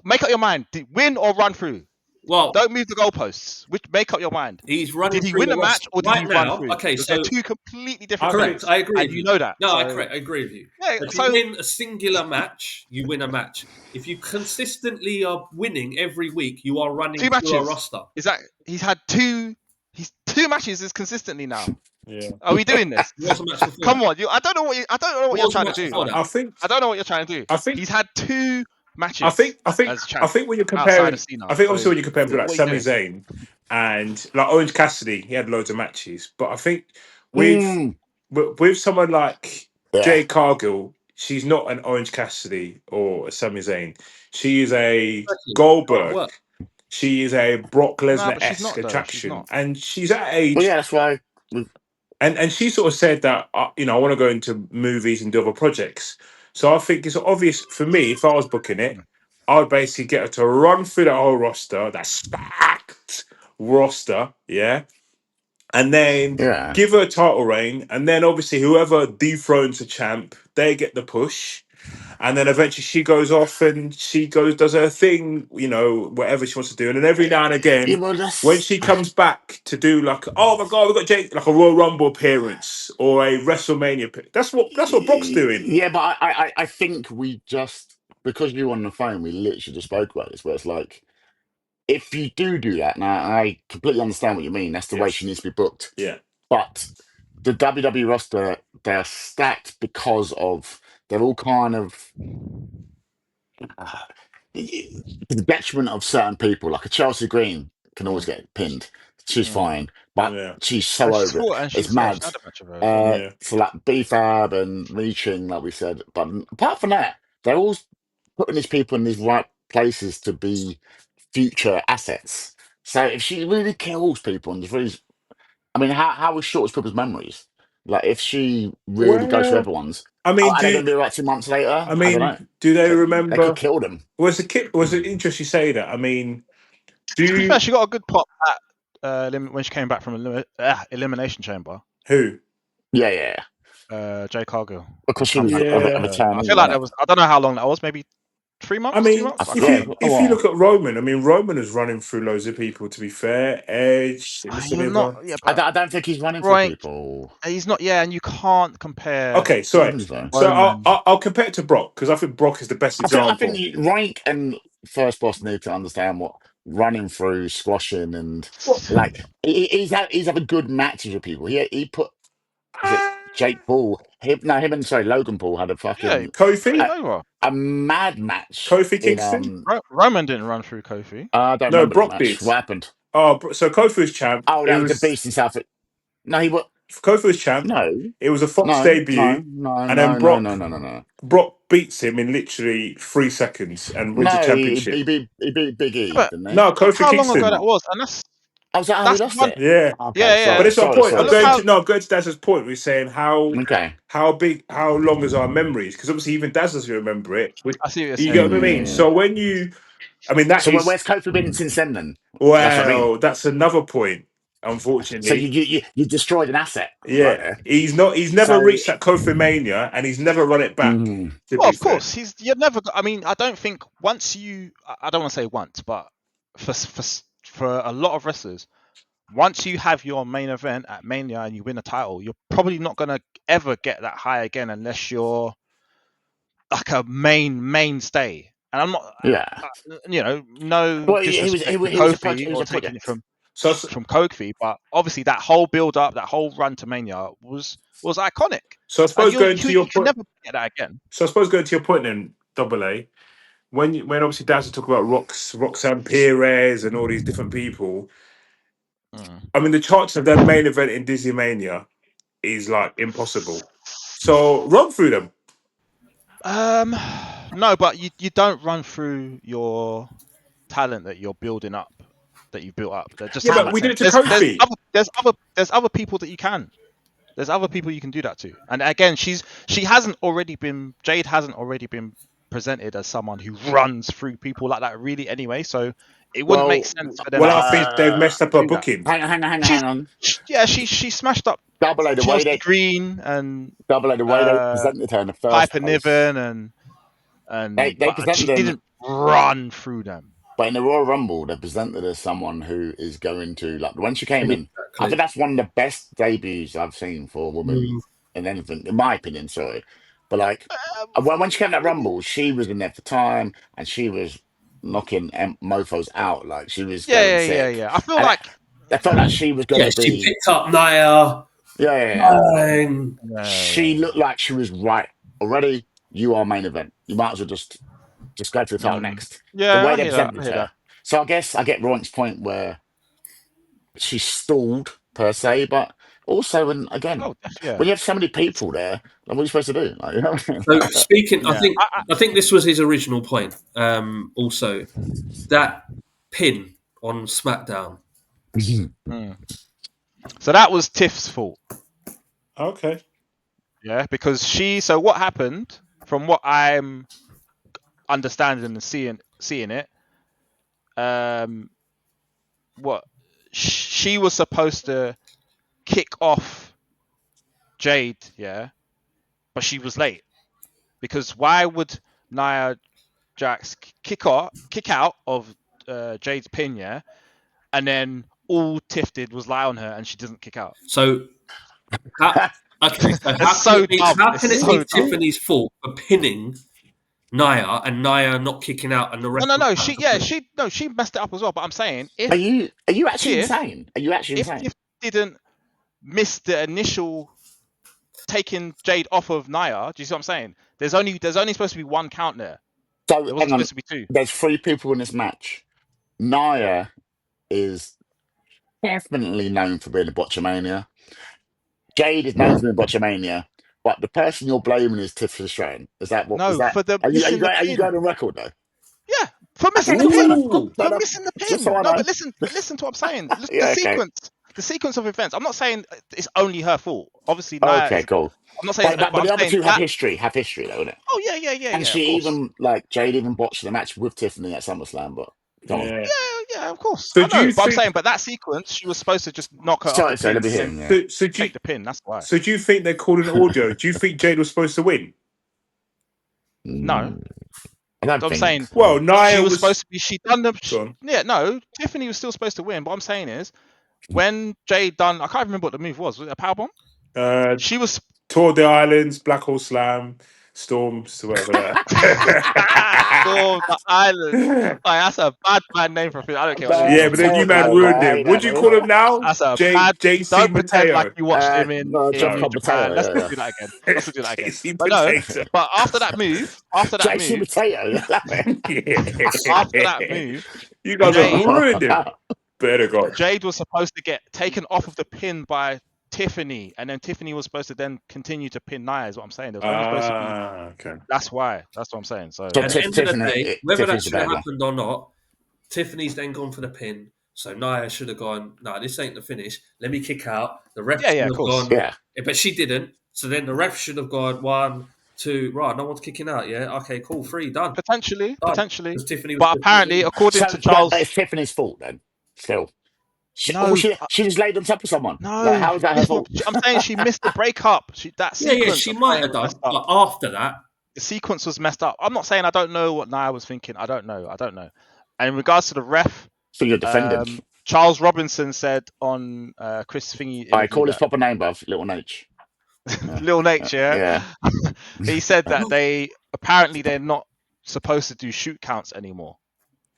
D: Make up your mind. Did win or run through?
C: Well,
D: don't move the goalposts. Make up your mind.
C: He's running.
D: Did he win a match or did he run through?
C: Okay, so
D: they're two completely different.
C: Correct. I agree.
D: And you know that.
C: No, I agree with you.
D: Yeah,
C: if you win a singular match, you win a match. If you consistently are winning every week, you are running through a roster.
D: Is that he's had two? He's two matches is consistently now.
A: Yeah.
D: Are we doing this? Come on, I don't know what you're trying to do. I don't know what you're trying to do.
A: I think
D: he's had two matches.
A: I think when you're comparing, I think obviously when you're comparing like Sami Zayn and like Orange Cassidy, he had loads of matches. But I think with someone like Jade Cargil, she's not an Orange Cassidy or a Sami Zayn. She is a Goldberg. She is a Brock Lesnar-esque attraction, and she's at age.
B: Well, yeah, that's why.
A: And she sort of said that I want to go into movies and do other projects. So I think it's obvious for me, if I was booking it, I would basically get her to run through that whole roster, that stacked roster, and then give her a title reign, and then obviously whoever dethrones the champ, they get the push. and then eventually she goes off and she does her thing, whatever she wants to do, and then every now and
B: Yeah,
A: again,
B: well,
A: when she comes back to do like, oh my god, we got Jake, like a Royal Rumble appearance or a WrestleMania, that's what Brock's doing.
B: yeah, but I think we just, because you were on the phone, we literally just spoke about this, where it's like, if you do that, now I completely understand what you mean. That's the way she
A: Yes.
B: needs to be booked.
A: Yeah.
B: But the WWE roster, they're stacked because of, they're all kind of uh, to the detriment of certain people. Like a Chelsea Green can always
D: Mm.
B: get pinned. She's
D: Mm.
B: fine, but
A: Yeah.
B: she's so
D: And she's
B: over it.
D: fought, and
B: It's
D: she's
B: mad.
D: had a match of her as well.
A: Yeah.
B: So like BFAB and Reaching, like we said. But apart from that, they're all putting these people in these right places to be future assets. So if she really kills people and just really, I mean, how short is people's memories? Like if she really goes for
A: Well,
B: everyone's,
A: I mean,
B: are they going to be like 2 months later? I don't know.
A: do they
B: They could
A: remember?
B: kill them.
A: Was it interesting you say that? I mean,
D: To be fair,
A: do
D: she got a good pop at when she came back from Elimination Chamber.
A: who?
B: Yeah, yeah,
D: Jade Cargill
B: because she
D: coming
B: was
D: back
B: a,
D: after
A: Yeah.
B: a
D: her. I
B: returnee,
D: feel like
B: wasn't
D: there
B: it?
D: was, I don't know how long that was, maybe 3
A: I
D: months, 2
A: mean,
D: months. I
A: if
D: can't
B: Yeah,
A: you
D: remember.
B: a
A: if you
B: while.
A: look at Roman, I mean, Roman is running through loads of people. To be fair, Edge,
D: I'm not,
A: Saliva.
D: yeah, but
B: I don't think he's running through
D: Roy,
B: people.
D: he's not, yeah, and you can't compare
A: Okay,
B: I don't
A: sorry.
B: think so.
A: So
D: Roman.
A: I'll compare it to Brock because I think Brock is the best
B: I think
A: example.
B: Rank and First Boss need to understand what running through, squashing, and
A: Well,
B: like he's having good matches with people. He put, was it
A: uh,
B: Jake Paul? Him and sorry Logan Paul had a
D: Yeah, he
B: fucking
D: put him
A: Kofi,
B: a,
D: over.
B: a mad match
A: Kofi
B: in
A: Kingston.
D: Roman didn't run through Kofi.
B: I don't
A: No,
B: remember the
A: Brock
B: match.
A: did.
B: What happened?
A: Oh, so Kofi was champ.
B: Oh,
A: It
B: that was the
A: was
B: Beast in South. No, he was
A: Kofi was champ.
B: no,
A: It was a Fox
B: no, no,
A: debut,
B: no,
A: and then
B: no, no, no, no, no, no.
A: Brock beats him in literally 3 seconds and wins the
B: No,
A: championship.
B: he beat Big E,
D: But
B: didn't he?
A: No,
D: look
A: Kofi
D: how long ago
A: Kingston.
D: that was, and that's
B: Oh, was that how he
D: that's
B: lost
D: one.
B: it?
A: Yeah.
B: Okay,
D: Yeah,
A: But
D: yeah.
B: sorry,
A: it's our
B: sorry,
A: point.
D: But
B: sorry,
D: look
B: sorry.
D: how.
A: I'm going to Daz's point. We're saying
B: Okay.
A: how big, how long is our memories? Because obviously even Daz doesn't remember it.
D: I see what you're
A: You
D: saying.
A: get what I
D: Yeah,
A: mean?
D: yeah,
B: Mm.
A: So
D: yeah.
A: when you, I mean, that
B: So
A: is
B: where's Kofi been since then? Then that's what I mean.
A: well, that's another point.
B: So
A: Unfortunately,
B: you destroyed an asset right
A: yeah,
B: there.
A: he's never
B: So
A: reached that Kofi Mania, and he's never run it back.
B: mm,
A: To
D: Well,
A: be
D: of
A: fair,
D: course, you're never. I mean, I don't think once you. I don't want to say once, but for a lot of wrestlers, once you have your main event at Mania and you win a title, you're probably not gonna ever get that high again unless you're like a mainstay. And I'm not,
B: yeah.
D: no
B: Well,
D: disrespect to
B: he was
D: Kofi
B: he was
D: or
B: a
D: taking it
B: project.
A: so
D: from Kofi, but obviously that whole build up, that whole run to Mania was iconic,
A: so I
D: and
A: suppose going to
D: you
A: your
D: can
A: point.
D: never get that again.
A: So I suppose going to your point then, Double A. When obviously Daz was talking about Roxanne Perez and all these different people.
D: Mm.
A: I mean, the chances of them main event in Disney Mania is like impossible. So run through them.
D: Um, no, but you don't run through your talent that you're building up, that you've built up. That just
A: Yeah,
D: doesn't
A: but
D: make
A: we did
D: sense.
A: it to Kofi.
D: There's other people that you can. There's other people you can do that to. And again, Jade hasn't already been presented as someone who runs through people like that really anyway. So it wouldn't make
B: Well,
D: sense for them
A: Well,
D: to
A: I think they've
B: uh,
A: messed up her
D: do that.
A: booking.
B: hang
D: She's
B: on.
D: yeah, she smashed up
B: Double A the way
D: Chelsea
B: they
D: Green and uh,
B: presented her in the first
D: Piper
B: place.
D: Niven and
B: They
D: but
B: presented
D: she
B: them.
D: didn't run through them.
B: But in the Royal Rumble, they're presented as someone who is going to, like, when she came in, I think
C: Exactly.
B: that's one of the best debuts I've seen for a woman
C: Mm.
B: in anything, in my opinion, sorry. But, like,
D: Um,
B: when she came to that Rumble, she was in there for time and she was knocking mofos out. Like, she was going sick.
D: yeah. I feel
B: And
D: like
B: I felt like she was going
C: Yeah,
B: to
C: she
B: be,
C: picked up Naya.
B: yeah.
C: Bang.
B: She looked like she was right already. You are main event. You might as well just go to the title
D: mm,
B: next. The
D: yeah.
B: way
D: I
B: they
D: hear that. I
B: presented
D: hear that.
B: her. So I guess I get Roy's point where she stalled per se, but also, and again,
D: Oh, yeah,
B: when you have so many people there, like, what are you supposed to do? Like, you know what I mean?
C: So speaking,
D: yeah.
C: I think this was his original point. Also, that pin on SmackDown.
D: Mm. So that was Tiff's fault.
A: Okay.
D: Yeah, because so what happened from what I'm understanding and seeing it, um, what she was supposed to kick off Jade, yeah, but she was late because why would Nia Jax kick out of Jade's pin, yeah, and then all Tiff did was lie on her and she doesn't kick out.
C: So, okay, so
D: It's so dumb.
C: how
D: It's
C: can it
D: so
C: be
D: dumb.
C: Tiffany's fault for pinning Nia and Nia not kicking out and the rest?
D: No. She messed it up as well. But I'm saying, if
B: Are you actually
D: Tiff,
B: insane? Are you actually
D: if
B: insane?
D: Tiff didn't miss the initial taking Jade off of Nia, do you see what I'm saying? There's only supposed to be one count there.
B: So
D: There wasn't
B: hang on,
D: supposed to be two.
B: there's 3 people in this match. Nia is definitely known for being a botchamania. Jade is known for being a botchamania, but the person you're blaming is Tiff Stratton. Is that what? Is
D: No,
B: that?
D: for the
B: Are you
D: missing the
B: are you
D: pin.
B: going on record though?
D: Yeah, for missing
B: Okay,
D: the
B: cool, fair
D: pin.
B: enough, cool, fair
D: For
B: enough.
D: missing the
B: Just
D: pin.
B: so I
D: No,
B: know.
D: but listen to what I'm saying.
B: Yeah, okay.
D: The sequence of events. I'm not saying it's only her fault. Obviously, Nia
B: Okay,
D: is.
B: cool.
D: I'm not saying,
B: But
D: but I'm
B: the other
D: saying
B: two
D: that.
B: have history though, innit?
D: Oh yeah,
B: And
D: of
B: she
D: course.
B: even Jade even botched the match with Tiffany at SummerSlam, but go on.
A: Yeah.
D: Yeah, of course.
A: So
D: I
A: do
D: know,
A: you
D: but I'm
A: think?
D: saying, but that sequence, she was supposed to just knock her off the
B: Sorry,
D: pin
B: let me
D: and
B: hear
D: then
B: him. Yeah.
A: So do you?
D: take the pin. That's why.
A: So do you think they're calling audio? Do you think Jade was supposed to win?
D: No,
B: I don't
D: I'm
B: think.
D: saying
A: Well,
D: she
A: Nia
D: was
A: was.
D: supposed to be. She done the.
A: Go on.
D: Yeah, no, Tiffany was still supposed to win. But I'm saying is, when Jade done, I can't remember what the move was. Was it a powerbomb? She was.
A: Tour the Islands, Black Hole Slam, Storms, whatever
D: Storm the Islands.
A: that.
D: Like, that's a bad name for a film. I don't care what
B: No,
D: name
A: Yeah,
D: you
A: but
B: it's
A: then you
D: give
A: man
D: it.
B: terrible.
A: ruined
B: I
A: him.
B: hate
A: What
B: that
A: do you
B: move.
A: call him now?
D: That's a bad.
A: JC
D: Don't pretend like
A: Mateo.
D: you watched him in
B: No, Jeff
D: New
B: Cobb
D: Japan.
B: Mateo.
D: Let's not
B: Yeah,
D: do that again. Let's not do that again.
A: JC
D: But no.
A: Potato.
D: But after that move,
B: JC Mateo.
D: after that move,
A: You guys have
D: Jade
A: ruined him. Better God.
D: Jade was supposed to get taken off of the pin by Tiffany, and then Tiffany was supposed to then continue to pin Nia. Is what I'm saying. There was only supposed to be.
A: Okay.
D: That's why. That's what I'm saying. So
B: So
C: At the end of the day, whether that
B: Tiffany's the
C: should have
B: better guy.
C: happened or not, Tiffany's then gone for the pin. So Nia should have gone, no, this ain't the finish. Let me kick out. The ref should
D: of
C: have
D: course.
C: gone,
B: Yeah.
C: but she didn't. So then the ref should have gone 1, 2, right, no one's kicking out, yeah? Okay, cool, 3, done.
D: Potentially.
C: Because Tiffany was
D: But apparently, according
B: So
D: to Charles,
B: it's Tiffany's fault then. Still.
D: no,
B: She just laid on top of someone.
D: no.
B: Like, how is that her fault?
D: I'm saying she missed the breakup. That sequence.
C: she
D: I'm
C: might
D: saying
C: have
D: was
C: done,
D: messed up.
C: but after that,
D: The sequence was messed up. I'm not saying I don't know what Nia was thinking. I don't know. And in regards to the ref,
B: So you're defending.
D: Charles Robinson said on Chris Thingy
B: I
D: interview
B: call his
D: that
B: proper name, bruv. Little H. Yeah.
D: Lil Nate,
B: Yeah.
D: he said that they're not supposed to do shoot counts anymore.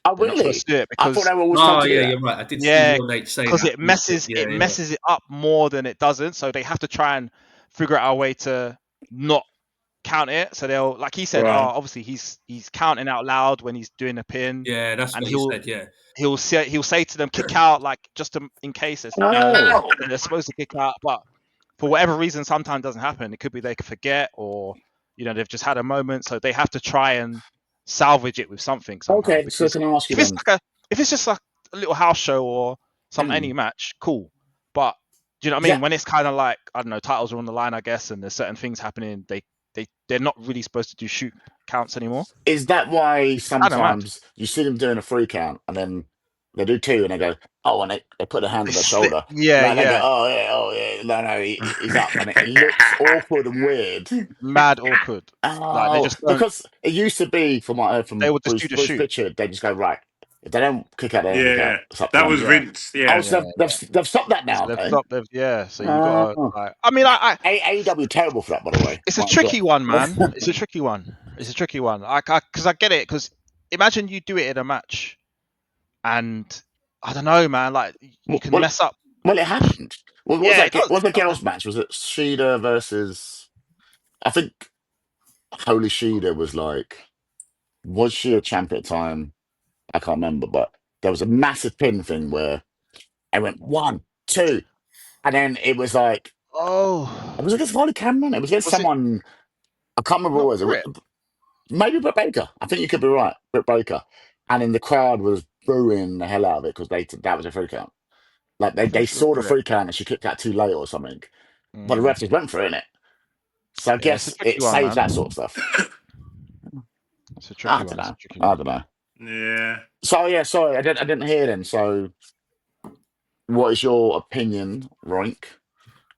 B: Oh,
D: They're not
B: really?
D: supposed to do it
B: I thought
D: because
B: they were always told to do that.
C: you're right. I did see
D: Yeah,
C: Will Nate say
D: because
C: that.
D: it messes it up more than it doesn't. So they have to try and figure out a way to not count it. So they'll, like he said,
A: Right.
D: obviously he's counting out loud when he's doing a pin.
C: Yeah, that's
D: And
C: what he said, yeah.
D: He'll say to them, kick out, like just in case there's
B: Oh.
D: they're supposed to kick out, but for whatever reason, sometimes it doesn't happen. It could be they could forget, or they've just had a moment, so they have to try and salvage it with something somehow.
B: Okay, so
D: Because
B: can I ask you
D: if it's
B: then?
D: if it's just like a little house show or any match, cool. But do you know what I mean? When it's kind of like, I don't know, titles are on the line, I guess, and there's certain things happening, they're not really supposed to do shoot counts anymore.
B: Is that why sometimes you see them doing a 3 count and then they do 2 and they go, oh, and they put their hand on their shoulder.
D: Yeah,
B: They go, oh yeah, no, he's up, and it looks awkward and weird.
D: Mad awkward. Like they just don't.
B: Because it used to be, from what I heard from
D: They would just do the
B: Bruce
D: shoot.
B: Pritchard, they just go, right, if they don't kick out, they don't kick out. It's up to
A: that
B: them.
A: was Vince. Yeah.
B: Oh, so they've stopped that now.
D: They've
B: eh?
D: stopped. So you got like. I mean,
B: AEW terrible for that, by the way.
D: It's a tricky one, man. It's a tricky one. Because I get it. Because imagine you do it in a match, and I don't know, man. Like you can mess up.
B: Well, it happened. What was the girls' match? Was it Shida versus? I think Holy Shida was like. Was she a champ at the time? I can't remember, but there was a massive pin thing where I went 1, 2, and then it was like, it was against Holly Cameron. It was against someone. I can't remember what it was. Maybe Britt Baker. I think you could be right, Britt Baker. And then the crowd was booing the hell out of it because that was a 3 count. Like they saw the 3 count and she kicked out too late or something. But the ref just went for it, innit? So I guess it saves that sort of stuff.
D: It's a tricky one.
B: I don't know.
A: Yeah.
B: So yeah, sorry, I didn't hear then. So, what is your opinion, Roink,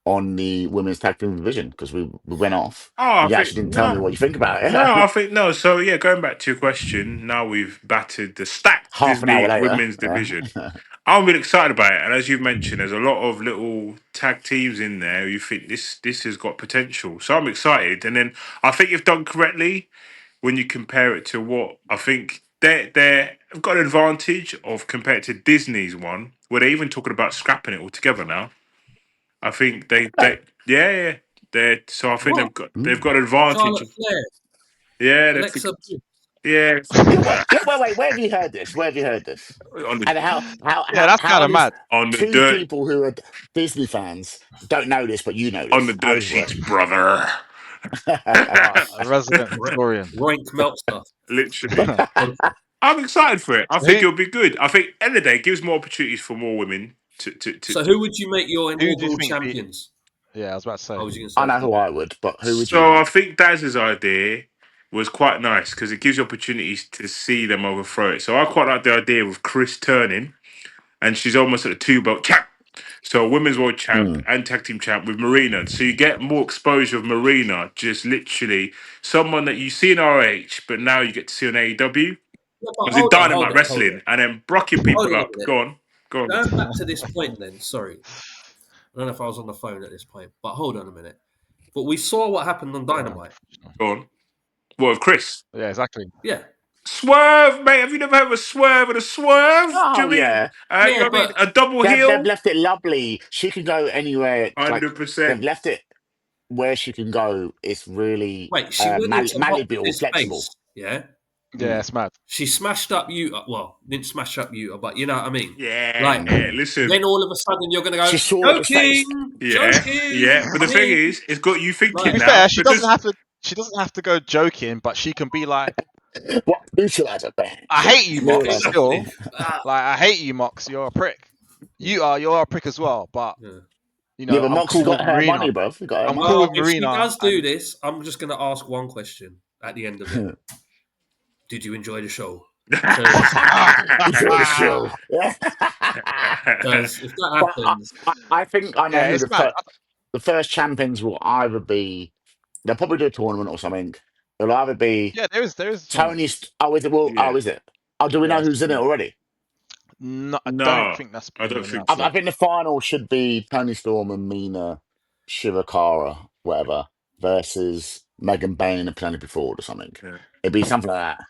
B: on the women's tag team division because we went off.
A: I
B: You
A: think
B: actually didn't tell me what you think about it.
A: I think no. So yeah, going back to your question, now we've battered the stacked
B: Half an hour
A: Disney
B: later.
A: women's division. I'm really excited about it, and as you mentioned, there's a lot of little tag teams in there. You think this has got potential, so I'm excited. And then I think if done correctly, when you compare it to what I think they've got an advantage of compared to Disney's one, where they're even talking about scrapping it altogether now. I think
B: Right.
A: yeah. So I think
C: What?
A: they've got an advantage.
C: Charlotte Flair,
A: Yeah,
C: Alexa Bliss.
A: yeah,
B: Yeah, wait. Where have you heard this? Where have you heard this?
A: on the
B: And
D: Yeah, that's kind
B: how
D: of
B: does
D: mad.
A: on the
B: two
A: dirt
B: people who are Disney fans don't know this, but you know
A: on the
B: this? How
A: dirt
B: does this
A: sheets,
B: work?
A: brother.
D: A resident historian.
C: Roink Meltzer.
A: Literally,
C: So
A: I'm excited for it. I
D: So
A: think
D: who
A: it'll be good. I think end of the day it gives more opportunities for more women
C: so
A: to.
C: who would you make your
D: who do you
C: inaugural
D: think beat?
C: champions?
D: Yeah, I was about to
C: I
D: say.
C: was going to
B: I
C: say
B: know
C: that.
B: who I would, but who would you
A: So I
B: think?
A: think Daz's idea was quite nice because it gives you opportunities to see them overthrow it. So I quite like the idea of Chris turning, and she's almost at a two belt champ. So women's world champ
B: Mm.
A: and tag team champ with Marina. So you get more exposure of Marina, just literally someone that you see in RH, but now you get to see on AEW.
C: Yeah, but
A: Was in
C: hold on, hold
A: Dynamite
C: on, hold
A: Wrestling
C: on.
A: and then brocking
C: Hold
A: people
C: on a
A: up.
C: minute.
A: Go on. Go on.
C: Going back to this point then, sorry. I don't know if I was on the phone at this point, but hold on a minute. But we saw what happened on
D: Yeah,
C: Dynamite.
A: Go on. What of Chris?
D: yeah, exactly.
C: Yeah.
A: Swerve, mate. Have you never had a swerve and a swerve? Do
B: Oh
A: you mean?
B: yeah,
A: You
C: Yeah,
A: know what I mean?
C: but
A: A double
B: they've
A: heel?
B: left it lovely. She can go anywhere. Like they've
A: 100%.
B: left it where she can go. It's really
C: wait, she went into
B: malleable,
C: Mox's
B: flexible.
C: face, yeah?
D: Yeah,
B: Mm.
D: it's mad.
C: She smashed up Utah. Well, didn't smash up Utah, but you know what I mean?
A: Yeah,
C: Like,
A: yeah.
B: Mm.
A: Listen.
C: then all of a sudden you're going to
B: She
C: go,
B: saw his face.
C: joking,
A: Yeah, yeah.
C: joking,
A: But the thing
C: me.
A: is, it's got you
D: To
C: Like,
A: thinking
D: be
A: now
D: fair, she doesn't
A: because
D: have to. She doesn't have to go joking, but she can be like,
B: What neutralizer bang?
D: "I hate you, Mox.
B: Neuralizer.
D: Still,
C: exactly. Ah,
D: like I hate you, Mox. You're a prick. You're a prick as well. But
C: yeah.
D: you
B: Yeah,
D: know,
B: but
D: I'm
B: Moxie
D: cool with
B: got her
D: Marina.
B: money, bruv. He got her
D: I'm cool
B: money.
D: with
C: Well, if she
D: Marina,
C: does do
D: and
C: this, I'm just going to ask one question at the end of it. Did you enjoy the show? Because
B: Enjoy the show.
C: if that
B: But
C: happens,
B: I think I know
D: yeah,
B: who
D: it's mad.
B: the first champions will either be. They'll probably do a tournament or something. It'll either be
D: Yeah, there is a tournament.
B: Tony's. Oh, is it? Well,
A: yeah,
B: oh, is it? Oh, do we
D: Yeah,
B: know
D: it's
B: who's in it already?
D: no, I don't
A: no,
D: think that's
A: I
D: been
A: don't think
D: announced
A: so.
B: I
D: yet.
B: think the final should be Tony Storm and Mina Shivakara, whatever, versus Megan Bain and Penelope Ford or something.
A: Yeah.
B: It'd be something like that.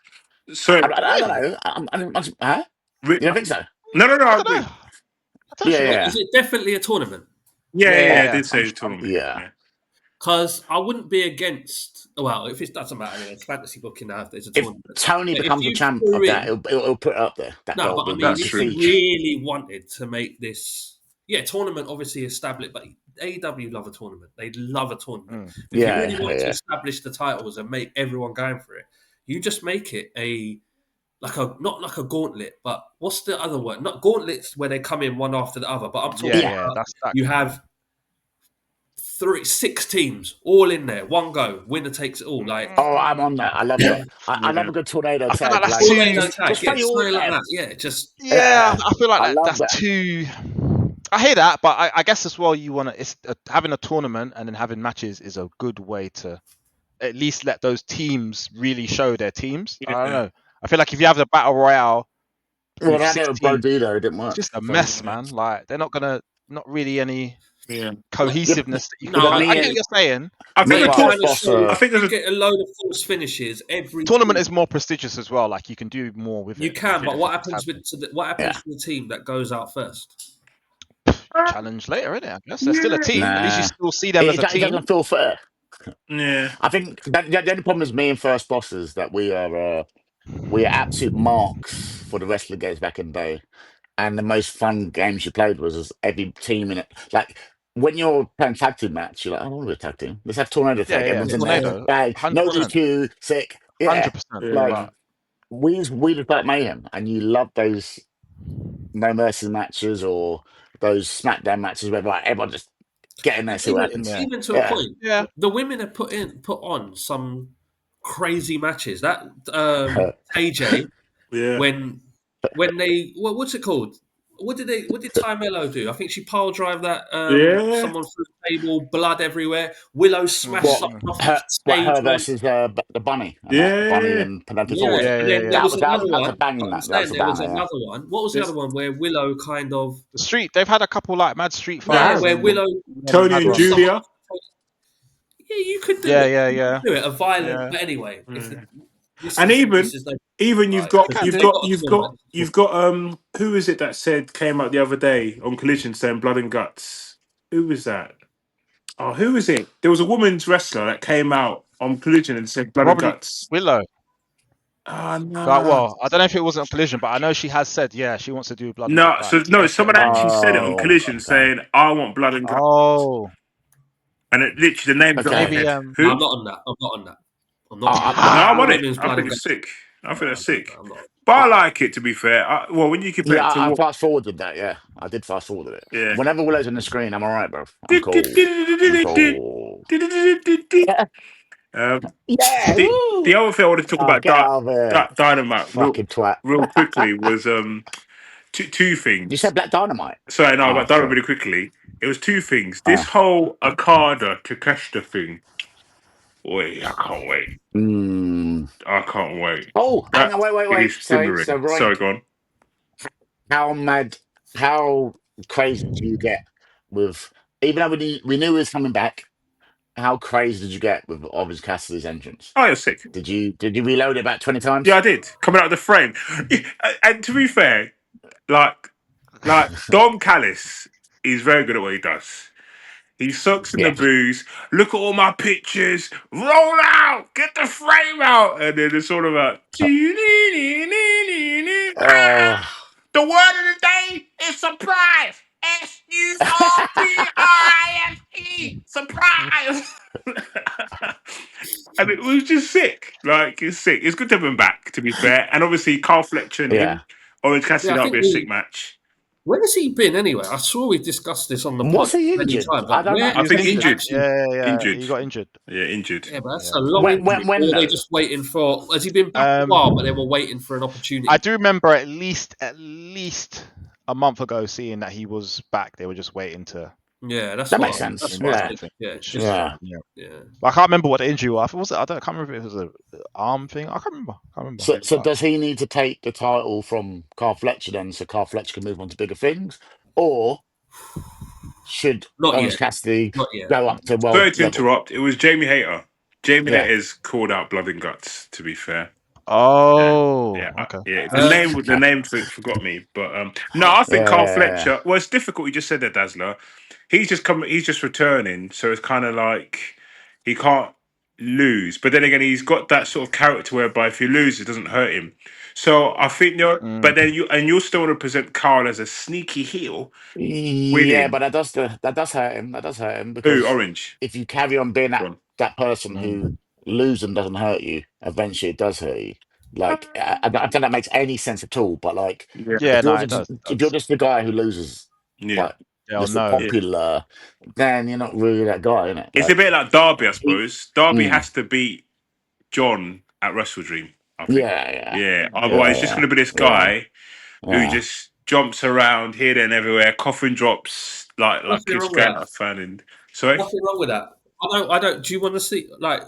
A: So,
B: I don't
D: Really?
B: know. Huh?
A: Ri-
B: You don't think so?
A: no,
D: I
A: I
D: don't
A: agree.
D: know. I don't
B: Yeah,
D: actually
C: wait,
D: know.
B: yeah,
C: is it definitely a tournament?
A: Yeah,
D: Yeah,
A: yeah,
D: yeah,
A: yeah. I
D: yeah.
A: did say tournament.
B: yeah.
A: Yeah.
C: Because I wouldn't be against. Well, if it doesn't matter, anyway, it's fantasy booking now if there's a
B: If
C: tournament.
B: Tony
C: But if
B: becomes a
C: you
B: champ
C: threw
B: of that,
C: in
B: it'll put it up there. That
C: no,
B: belt
C: but I
B: will
C: mean,
B: be
A: That's
C: if you
A: true.
B: prestige.
C: really wanted to make this, yeah, tournament obviously established, but AEW love a tournament. They love a tournament.
D: Mm.
C: If you
B: Yeah,
C: really wanted to
B: yeah,
C: establish the titles and make everyone going for it, you just make it a like a not like a gauntlet, but what's the other word? Not gauntlets where they come in one after the other, but I'm
D: Yeah,
C: talking
B: yeah.
D: yeah.
C: about
D: That's that.
C: you have 6 teams all in there, one go, winner takes it all. Like
B: Oh, I'm on that. I love that. I love
A: Yeah.
B: a good tornado
D: I feel like
B: tag.
D: that's
B: Like
D: too.
C: tornado tag,
B: just
C: yeah,
B: throw you all in
C: something like
B: there.
C: that. Yeah, just
D: Yeah,
B: Yeah,
D: I feel like
B: I love
D: that's
B: that.
D: too. I hear that, but I guess as well, you want to. It's having a tournament and then having matches is a good way to at least let those teams really show their teams. I don't
A: Yeah.
D: know. I feel like if you have the battle royale
B: Well,
D: with
B: I did
D: six
B: with Bro
D: teams,
B: Dido, it didn't
D: it's
B: work.
D: just a
B: So
D: mess, man. Like they're not really any
A: Yeah.
C: like,
B: yeah,
D: cohesiveness that you can
B: but
C: no,
D: kind of. I
B: me
D: get
C: yeah,
D: what
B: and
D: you're saying.
A: I
C: but
A: think
B: me
A: the
B: and
C: you're
A: tour.
B: First
C: trying to
B: Boss.
C: show
A: I
C: if
A: think there's
C: you
A: a
C: get a load of false finishes every
D: Tournament
C: team.
D: is more prestigious as well. Like you can do more with
C: You
D: it. I
C: can,
D: think
C: but
D: if you
C: what
D: just have
C: happens what
B: Yeah,
C: happens to the team that goes out first?
D: challenge later, innit? I guess they're still a
A: yeah.
D: team. At least you
B: nah.
D: still see them as a
B: It
D: team.
B: doesn't feel fair.
A: Yeah.
B: I think the only problem is me and First Boss is that we are absolute marks for the wrestling games back in the day. And the most fun games you played was every team in it. Like when you're playing tag team match, you're like, I want to be a tag team. Let's have tornado
D: Yeah,
B: tag.
D: yeah.
B: Everyone's in there.
D: Tornado,
B: Bang. No
D: 100%,
B: DQ. Sick. Yeah.
D: 100%.
B: Like
A: Yeah.
D: But
B: we just like mayhem, and you love those No Mercy matches or those SmackDown matches where like everyone just get in there, see what happens.
D: yeah,
C: Even to a
B: Yeah.
C: point,
D: yeah,
C: the women have put on some crazy matches. That AJ
A: Yeah.
C: when they what's it called? What did Ty Mello do? I think she pile drive that
A: Yeah.
C: someone through the table, blood everywhere. Willow smashed
B: What
C: something off the
B: her
C: stage.
B: versus the bunny and that the bunny
A: Yeah.
B: and Penelope
C: Yeah,
B: Ford.
C: and then there was another
B: That was a
C: one.
B: bang.
C: I'm
B: That was
C: saying
B: a
C: there was
B: banger. Yeah.
C: another one. What was the other one where Willow kind of
D: The street. They've had a couple like mad street
C: yeah,
D: fights.
C: where
D: And
C: Willow
A: Tony
D: mad
A: and
C: threw
D: ones.
C: someone.
A: Julia.
C: Yeah, you could do
D: Yeah,
C: it.
D: yeah,
C: You
D: yeah,
C: could do it. A violent,
D: yeah.
C: but anyway, if
A: Yeah.
C: this
A: And
C: is no
A: even
B: They can
C: because
B: do.
A: you've got who is it that said came out the other day on Collision saying blood and guts? Who was that? Oh, who is it? There was a women's wrestler that came out on Collision and said blood and
D: Probably
A: guts.
D: Willow.
A: Ah,
D: But
A: no.
D: well, I don't know if it wasn't a collision, but I know she has said, yeah, she wants to do blood and
A: No,
D: like
A: so no, someone
D: MMA.
A: actually said it on
B: Oh,
A: Collision
B: okay.
A: saying, I want blood and guts.
D: Oh,
A: And it literally the name's on their
B: Okay.
D: maybe.
A: head.
C: No, I'm
A: Who?
C: not on that. I'm not on that. I'm not on
A: No,
C: that.
A: I'm on
B: I,
A: it.
C: Women's
A: I
C: blood
A: think
C: and
A: it's
C: guts.
A: sick. I think
C: No,
A: that's sick.
C: I'm not.
A: But I
B: I,
A: like it, to be fair. Well, when you compare
B: yeah,
A: it to
B: I
A: what...
B: fast forwarded that. Yeah, I did fast forward it.
A: Yeah.
B: Whenever Willow's on the screen, I'm all right, bro. I'm cool. I'm cool. Yeah, yeah.
A: The
B: Woo!
A: other thing I wanted to talk
B: Oh,
A: about
B: get out of here,
A: Dynamite
B: fucking twat.
A: real quickly was two
B: You said
A: things.
B: Black Dynamite.
A: Sorry, no,
B: Oh,
A: but Dynamite
B: sorry.
A: really quickly. It was two things. This
B: Oh.
A: whole Okada Takeshita thing. Wait, I can't wait.
B: Mm.
A: I can't wait.
B: Oh, hang
A: That
B: on, wait.
A: is
B: Sorry.
A: simmering.
B: So,
A: Sorry,
B: Roink,
A: go on.
B: how crazy do you get with, even though we knew he was coming back, how crazy did you get with Orange Cassidy's entrance?
A: Oh, you're sick.
B: Did you reload it about 20
A: Yeah, I
B: times?
A: did. Coming out of the frame. And to be fair, like Dom Callis is very good at what he does. He sucks in the
B: Yeah.
A: booze. Look at all my pictures. Roll out. Get the frame out. And then it's sort of like.
B: Oh,
A: The word of the day is surprise. SURPRISE. Surprise. And it was just sick. Like, it's sick. It's good to have him back, to be fair. And obviously, Carl Fletcher and
B: yeah.
A: him. Orange Cassidy,
C: Yeah, I
A: that'll
C: think
A: be a sick match.
C: where has he been anyway? I saw we discussed this on the pod
B: Was he
C: many
B: injured?
C: times.
B: I
C: Like,
B: don't know.
C: where
A: I
D: He
C: has
D: was
A: think
C: he
D: injured.
A: injured.
C: actually?
D: Yeah.
A: Injured.
D: He got injured.
A: Yeah, injured.
C: Yeah, but that's
D: Yeah.
C: a long injury.
B: When
C: Or are they
B: though?
C: just waiting for? Has he been back a while, but they were waiting for an opportunity?
D: I do remember at least a month ago seeing that he was back. They were just waiting to
C: Yeah, that's
B: That
C: what.
B: makes sense.
C: That's what I
B: Yeah.
C: think. Yeah, just
B: Yeah.
C: yeah.
D: But I can't remember what the injury was. I can't remember if it was an arm thing. I can't remember.
B: So
D: But
B: does he need to take the title from Carl Fletcher then, so Carl Fletcher can move on to bigger things, or should
C: Not
B: Orange
C: yet.
B: Cassidy
C: Not yet.
B: go up to world
A: Sorry to
B: level?
A: interrupt. It was Jamie Hayter. Jamie
B: Yeah.
A: Hayter's called out Blood and Guts, to be fair.
D: okay.
A: Yeah.
C: Uh,
A: The name forgot me, but no, I think Carl
B: Yeah.
A: Fletcher. Well, it's difficult. You just said that, Dazzler. He's just come. He's just returning, so it's kind of like he can't lose. But then again, he's got that sort of character whereby if he loses, it doesn't hurt him. So I think you're. But then you'll still want to present Carl as a sneaky heel,
B: Yeah,
A: winning.
B: but that does hurt him. That does hurt him
A: Who?
B: because
A: Orange.
B: if you carry on being
A: Go
B: that person who losing doesn't hurt you, eventually it does hurt you. Like I don't think that makes any sense at all. But like,
A: Yeah.
D: Yeah, no, it does.
B: if you're just the guy who loses,
A: Yeah.
B: like
D: Yeah,
B: just the
D: no.
B: popular, then you're not really that guy, innit?
A: It's a bit like Derby, I
B: he-
A: suppose. Derby
B: mm,
A: has to beat John at Wrestle Dream, I think.
B: yeah,
A: Yeah. Otherwise, it's just
B: yeah,
A: going to be this
B: yeah,
A: guy who
B: yeah.
A: just jumps around here, there, and everywhere, coffin drops like
C: Nothing
A: Chris
C: wrong with that.
A: Gant fan. And sorry,
C: Nothing wrong with that. I don't. Do you want to see? Like,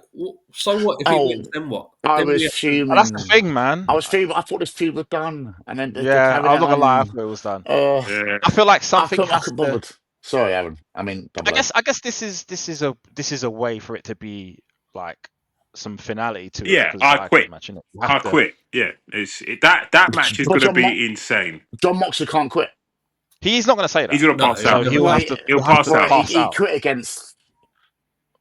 C: so what if he
B: Oh,
C: wins? Then what?
B: I
C: Then we
B: was
C: have to.
D: That's the
B: fuming.
D: thing, man.
B: I thought this feud was done, and then they
D: Yeah,
B: carried
D: I'm
B: it
D: not gonna lie. I
B: on.
D: thought it was done.
A: yeah,
D: I feel like
B: I
D: something
B: couldn't. I
D: has
B: couldn't
D: to.
B: bothered. Sorry, Aaron. I mean,
D: I
B: double O.
D: guess this is a way for it to be like some finality to it
A: yeah.
D: because it's
A: I
D: an IC
A: quit.
D: match, innit? You
A: I
D: have to.
A: quit. Yeah, that match is
B: But
A: going to be insane.
B: John Moxley can't quit.
D: He's not gonna say
A: He's
D: that,
A: going to
C: No,
A: pass
D: so
A: out.
D: he'll have to.
A: He'll
D: He'll have
A: pass
D: to
A: out.
D: pass
B: He
D: out.
B: quit against.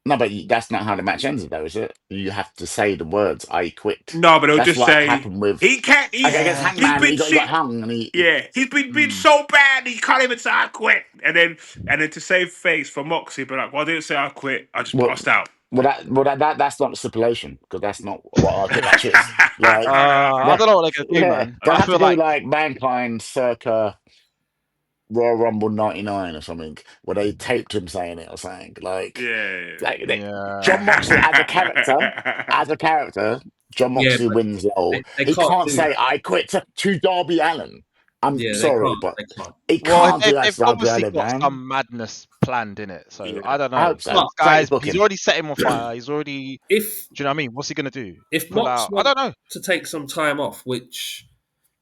B: No, but that's not how the match ends, though, is it? You have to say the words "I quit."
A: No, but he'll
B: That's
A: just
B: what
A: say
B: happened with
A: he can't.
B: against
D: Yeah.
A: He's
B: Hangman.
A: been
B: He got
A: shit.
B: hung, and he
A: Yeah, he's been so bad he can't even say I quit. And then to save face for Moxie, but like, well, I didn't say I quit. I just
B: well,
A: passed out.
B: that's not the stipulation because that's not what I quit match is. Like,
D: I don't know what they're gonna do,
B: yeah,
D: man.
B: they'll
D: I
B: have to
D: feel
B: do
D: like
B: like Mankind circa Royal Rumble '99 or something, where they taped him saying it or something. Like
D: yeah.
B: John Moxley as a character, John
C: Yeah,
B: Moxley
C: but
B: wins it all.
C: they
B: He
C: can't
B: can't
C: do
B: say
C: that.
B: I quit to Darby Allin. I'm sorry, but
C: They can't.
B: he
D: Well,
B: can't do that
D: they've
B: to
D: obviously
B: Andrade,
D: got
B: man.
D: some madness planned in it. So
A: Yeah.
D: I don't
B: I
D: know.
B: hope so.
D: This guy's
B: Book
D: he's
B: him.
D: already set him on fire. He's already.
C: If
D: Do you know what I mean? What's he gonna do?
C: if
D: Pull
C: Mox
D: out? I don't know.
C: wants to take some time off, which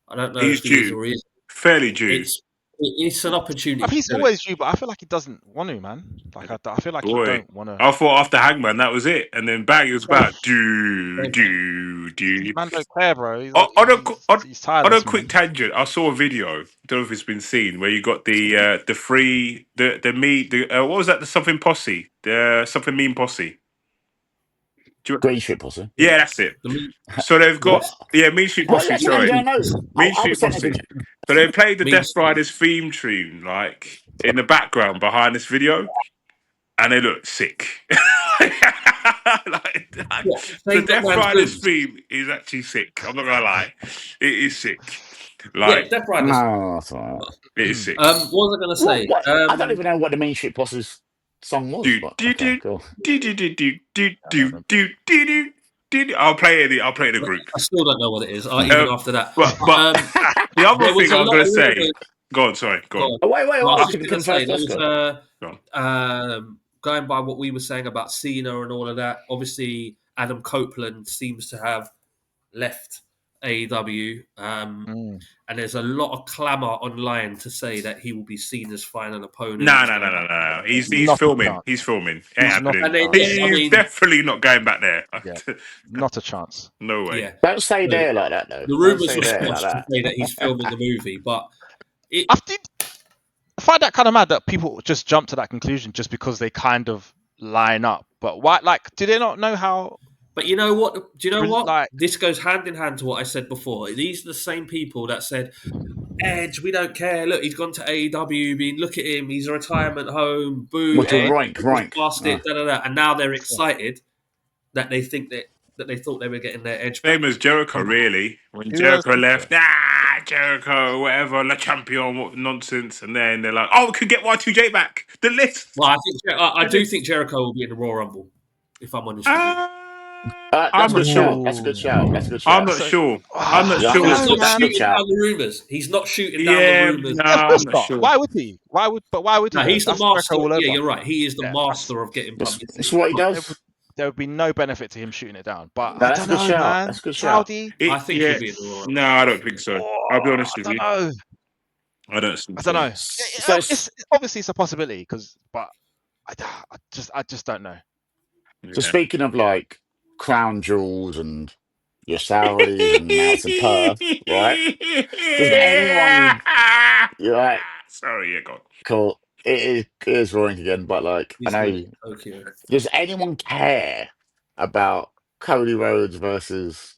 C: I don't know
A: He's
C: if he is
A: due.
C: or is,
A: Fairly due.
C: it's an opportunity.
D: I mean, he's
C: to do it.
D: always due, but I feel like he doesn't want to, man. Like I feel like he
A: Boy.
D: don't want to.
A: I thought after Hangman, that was it. And then bang, it was about
C: Same thing.
D: Man don't care, bro. He's
A: On, on, a,
D: he's
A: on a
D: tireless,
A: quick
D: man.
A: tangent, I saw a video. Don't know if it's been seen where you got the free what was that? The something posse, the something mean posse. Do you,
B: Green Street Posse.
A: yeah, that's it.
C: The mean,
A: So they've
C: the
A: got Mean Street
B: What
A: Posse.
B: are your names?
A: Sorry,
B: I know.
A: Mean
B: I
A: Street
B: was saying
A: Posse.
B: that.
A: So they played the
C: mean
A: Death Riders theme tune like in the background behind this video, and they look sick.
C: what?
A: The
C: They've got
A: Death
C: man's
A: Riders
C: boots.
A: theme is actually sick. I'm not gonna lie, it is sick.
C: Yeah,
A: Like
C: Death Riders.
B: No, that's all right.
A: it is sick.
C: What was I going to say?
B: What? I don't even know what the Main Street Posse's song was,
A: Do
B: but
A: do
B: okay,
A: do
B: cool.
A: do do do do do do do do do. I'll play it. I'll play it in the group.
C: I still don't know what it is, even after that.
A: But the other
C: There was
A: thing
C: a
A: I was
C: lot
A: gonna
C: of
A: say.
C: rumors.
A: Go on. Sorry. Go on.
B: Oh, wait.
C: I was
B: I
C: just
B: can
C: going to say
B: confess.
C: there
B: Let's
C: was
B: go.
A: Go on.
C: going by what we were saying about Cena and all of that. Obviously, Adam Copeland seems to have left AEW, and there's a lot of clamour online to say that he will be Cena's final opponent.
A: No. He's
D: Not a
A: filming.
D: chance.
A: He's filming. Ain't
D: He's not-
A: happening.
C: And then,
A: He's
C: I mean,
A: definitely not going back there.
D: Yeah. Not a chance.
A: No way.
C: yeah,
B: Don't say
C: So,
B: there like that, though.
C: the
B: Don't
C: rumours
B: say
C: were
B: there like
C: squashed to
B: that.
C: say that he's filming the movie, but
D: I find that kind of mad that people just jump to that conclusion just because they kind of line up. But why? Like, do they not know how?
C: But you know what? Do you know what?
D: Like-
C: This goes hand in hand to what I said before. These are the same people that said, Edge, we don't care. Look, he's gone to AEW. Look at him. He's a retirement home. Boo,
B: What to
C: Edge.
B: rank?
C: Bastard, And now they're excited that they think that they thought they were getting their Edge back.
A: Same as Jericho, really. When
D: Who
A: Jericho
D: else?
A: left, Jericho, whatever, Le Champion, what nonsense. And then they're like, we could get Y2J back. The list.
C: Well, I do think Jericho will be in the Royal Rumble, if I'm honest with you.
B: That's a good shout.
D: Ooh.
B: That's a good shout.
A: I'm not sure. I'm not
B: Yeah,
A: sure.
B: that's
C: He's
B: good.
C: not
B: That's a good
C: shooting
B: shout.
C: down the rumours. He's not shooting down
A: Yeah,
C: the rumours.
A: no,
D: Yeah, of
A: I'm
D: course
A: not
D: not.
A: sure.
D: Why would he? Why would he?
C: No,
D: do
C: he's
D: that?
C: the
D: That's
C: master.
D: Jericho all over.
C: Yeah, you're right. He is the
D: Yeah,
C: master of getting publicity.
B: That's what he does.
D: There would be no benefit to him shooting it down. But
B: No,
D: I
B: that's
D: don't
B: a good
D: know,
B: shout.
D: man.
B: That's a good shout.
D: Saudi.
C: I think he'll be in the Royal Rumble.
A: No, I don't think so. I'll be honest
D: I
A: with
D: don't
A: you.
D: know.
A: I don't think
D: I
A: so.
D: don't know.
B: So
D: It's obviously it's a possibility but I just don't know.
B: So speaking of like crown jewels and your salaries and now it's in Perth, right? Does anyone? You're right.
A: Sorry, yeah, go on.
B: Cool. It is roaring again, but like I
C: He's
B: know.
C: in Tokyo.
B: Does anyone care about Cody Rhodes versus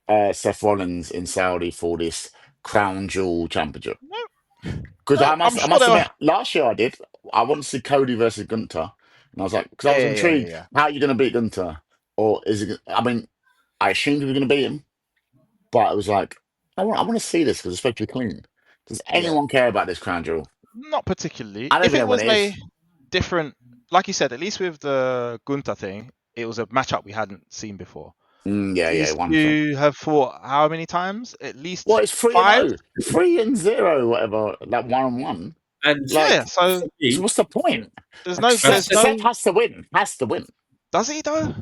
B: Seth Rollins in Saudi for this crown jewel championship? Because I
D: I'm
B: must
D: sure they were.
B: admit, last year I did. I wanted to see Cody versus Gunter, and I was like, because I was intrigued.
D: Yeah.
B: How are you going to beat Gunter? Or is it? I mean, I assumed we were going to beat him, but it was like, I want to see this because it's supposed to be clean. Does anyone care about this crown jewel?
D: Not particularly.
B: I don't
D: If
B: even
D: it
B: know what
D: was
B: it
D: a
B: is.
D: different, like you said, at least with the Gunta thing, it was a matchup we hadn't seen before.
B: Yeah, one.
D: You have fought how many times? At least
B: Well, it's
D: 5.
B: 3-0, whatever. Like 1-on-1.
C: And
B: Like,
D: Yeah, so
C: for me,
B: so what's the point?
D: there's no.
B: Seth has to win. Has to win.
D: Does he though?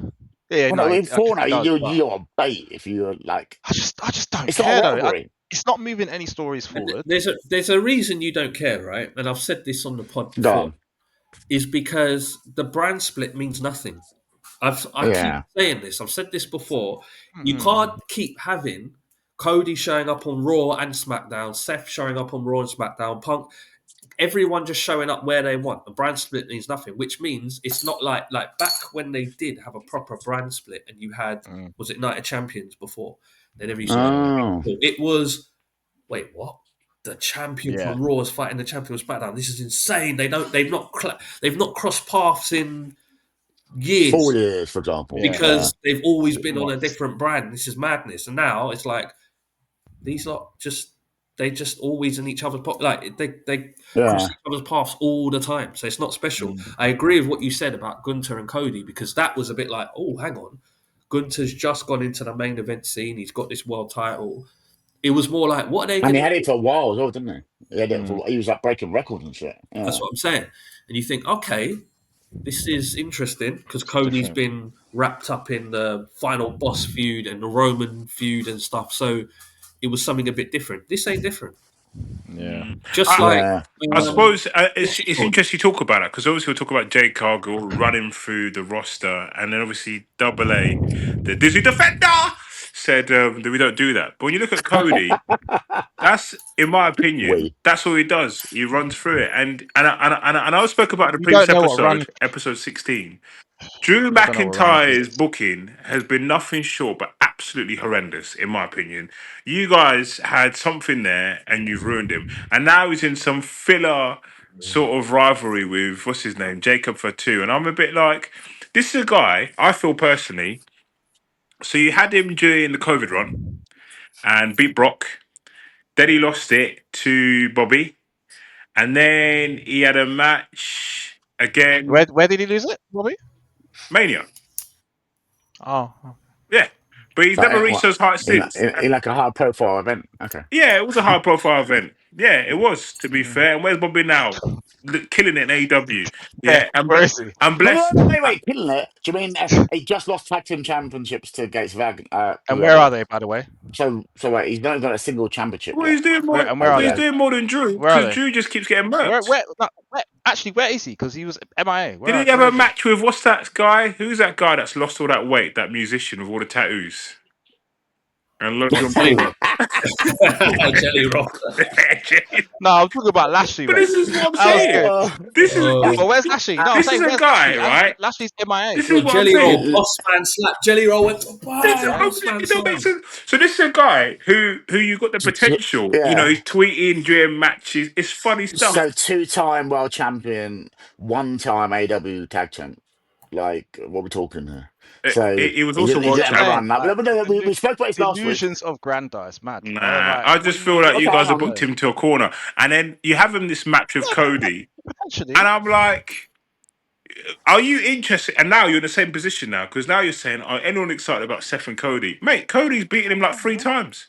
D: Yeah,
B: Well,
D: no,
B: no,
D: I
B: in
D: guess
B: 4 now,
D: he does, but
B: you're a bait if you're like.
D: I just don't
B: It's not
D: care
B: a
D: though.
B: rivalry.
D: It's not moving any stories
C: and
D: forward.
C: there's a reason you don't care, right? And I've said this on the pod
B: Go
C: before.
B: on.
C: Is because the brand split means nothing. I
B: Yeah.
C: keep saying this. I've said this before. You
D: Mhm.
C: can't keep having Cody showing up on Raw and SmackDown, Seth showing up on Raw and SmackDown, Punk, everyone just showing up where they want. The brand split means nothing, which means it's not like back when they did have a proper brand split and you had, was it Night of Champions before? They never used to
B: Oh.
C: It was, wait, what? The champion from Raw is fighting the champion from SmackDown. This is insane. They've not crossed paths in years
B: 4 years, for example.
C: because they've always been on a different brand. This is madness. And now it's like these lot they just always in each other's like they cross each other's paths all the time. So it's not special. I agree with what you said about Gunter and Cody because that was a bit like, oh, hang on, Gunter's just gone into the main event scene. He's got this world title. it was more like, what are they
B: And
C: going
B: he
C: to
B: had
C: do?
B: it for a while as well, didn't he? He had it for, he was like breaking records and shit. Yeah.
C: That's what I'm saying. And you think, okay, this is interesting because Cody's been wrapped up in the final boss feud and the Roman feud and stuff. So it was something a bit different. This ain't different.
D: Yeah.
C: Just like
A: I suppose it's
C: Go on.
A: interesting you talk about it because obviously we'll talk about Jade Cargill running through the roster, and then obviously Double A, the Disney Defender, said that we don't do that. But when you look at Cody, that's, in my opinion,
B: We.
A: that's all he does. He runs through it, and I spoke about it in the
D: You
A: previous
D: don't know what run.
A: episode 16. Drew
D: I don't know what run
A: McIntyre's
D: is.
A: booking has been nothing short but absolutely horrendous, in my opinion. You guys had something there and you've ruined him. And now he's in some filler sort of rivalry with, what's his name, Jacob Fatu. And I'm a bit like, this is a guy, I feel personally, so you had him during the COVID run and beat Brock. Then he lost it to Bobby. And then he had a match again,
D: Where did he lose it, Robbie?
A: Mania.
D: Oh,
A: Yeah. But he's never reached those heights since.
B: In like a high profile event. Okay.
A: Yeah, it was a high profile event. Yeah, it was, to be fair. And where's Bobby now? Killing it in AEW.
D: yeah.
A: Yeah, and,
D: Where is he?
A: and
B: No,
A: bless.
B: wait, killing it. Do you mean he just lost tag team championships to Gates of Agony?
D: And where are they, by the way?
B: So wait, he's not got a single championship
A: Well,
B: yet.
A: he's doing more.
D: Where are
A: He's
D: they?
A: doing more than Drew
D: Where are
A: because
D: they?
A: Drew just keeps getting
D: Where?
A: murked.
D: Actually, where is he? Because he was MIA.
A: Did he have a match with what's that guy? Who's that guy that's lost all that weight? That musician with all the tattoos and Logan
C: Jelly
A: Paul.
C: Roll. Jelly Roll.
D: No, I'm talking about Lashley.
A: But
D: Mate.
A: this is what I'm
D: That was
A: saying.
D: good.
A: This is
D: But where's Lashley? No, I'm
A: this
D: saying
A: is a
D: where's
A: guy,
D: Lashley?
A: right?
D: Lashley's MIA.
A: This is what I'm
C: Jelly Roll.
A: saying.
C: Boss man slap. Jelly Roll went. Boss man
A: It don't make
C: slap.
A: sense. So this is a guy who you got the potential. You know,
B: Yeah.
A: he's tweeting during matches. It's funny stuff.
B: So 2-time world champion, 1-time AW tag champ. Like what we're talking here. So
A: He was also
B: he
A: world
B: didn't have a
A: champion.
B: run. No, we spoke about this last week.
D: Delusions of grandeur. It's mad.
A: Nah,
D: Like,
A: I
D: what
A: just
D: do
A: feel
D: mean?
A: like you
B: Okay,
A: guys
B: hang
A: have
B: on,
A: booked him to a corner, and then you have him this match with Cody,
D: Potentially.
A: and I'm like, are you interested? And now you're in the same position now because now you're saying, are anyone excited about Seth and Cody? Mate, Cody's beaten him like 3 times.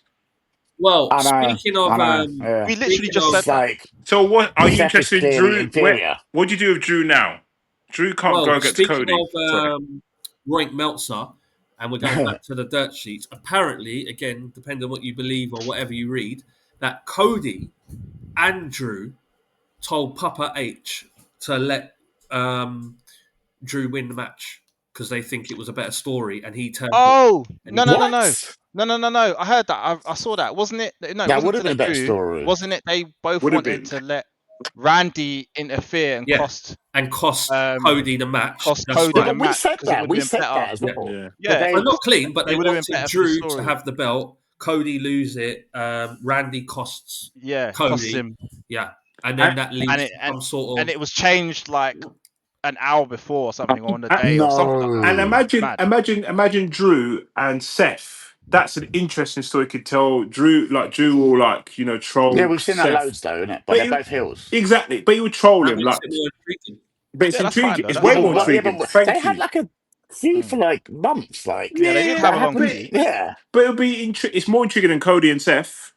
C: Well,
B: I know.
C: speaking of,
B: Yeah.
D: We literally just
B: It's
D: said that.
B: like
A: So what are you
B: Seth is
A: interested in
B: clearly
A: Drew?
B: inferior.
A: What do you do with Drew now? Drew can't go against
C: speaking
A: Cody.
C: of
A: Sorry.
C: Roink Meltzer, and we're going back to the dirt sheets. Apparently, again, depending on what you believe or whatever you read, that Cody and Drew told Papa H to let Drew win the match because they think it was a better story, and he turned.
D: Oh
C: and
D: no!
B: What?
D: No! I heard that. I saw that. Wasn't it? No, it
B: That
D: wasn't
B: would
D: to
B: have been a
D: let
B: better
D: Drew.
B: story.
D: Wasn't it? They both
A: Would have
D: wanted
A: been.
D: to let Randy interfere and cost
C: Cody the match.
D: cost
C: That's
D: Cody
C: right.
D: the
B: But we
D: match
B: said
D: because it
B: that.
D: would
B: We
D: have been
B: said
D: better.
B: that as well.
A: Yeah.
D: Yeah,
C: But not clean, but they
D: it would have been
C: wanted
D: better for the
C: Drew to
D: story.
C: have the belt. Cody lose it. Randy costs
D: Yeah,
C: Cody.
D: costs him.
C: Yeah, and then that leads to some sort of.
D: And it was changed like an hour before or something on the day or something like that.
A: And
D: Mad.
A: imagine Drew and Seth. That's an interesting story. You could tell Drew will troll.
B: Yeah, we've seen that
A: Seth.
B: loads though, innit? But they're both heels.
A: Exactly, but he would troll
C: That
A: him
C: makes
A: like.
C: it more intriguing.
A: But it's
D: Yeah, that's fine,
A: intriguing.
D: though.
A: It's
D: That's
A: way
D: all
A: more
D: right.
A: intriguing.
B: but
A: Thank
B: they
A: you.
B: had like a feud for like months. Like
D: Yeah, they did have a long feud.
B: Yeah,
A: but it'll be it's more intriguing than Cody and Seth.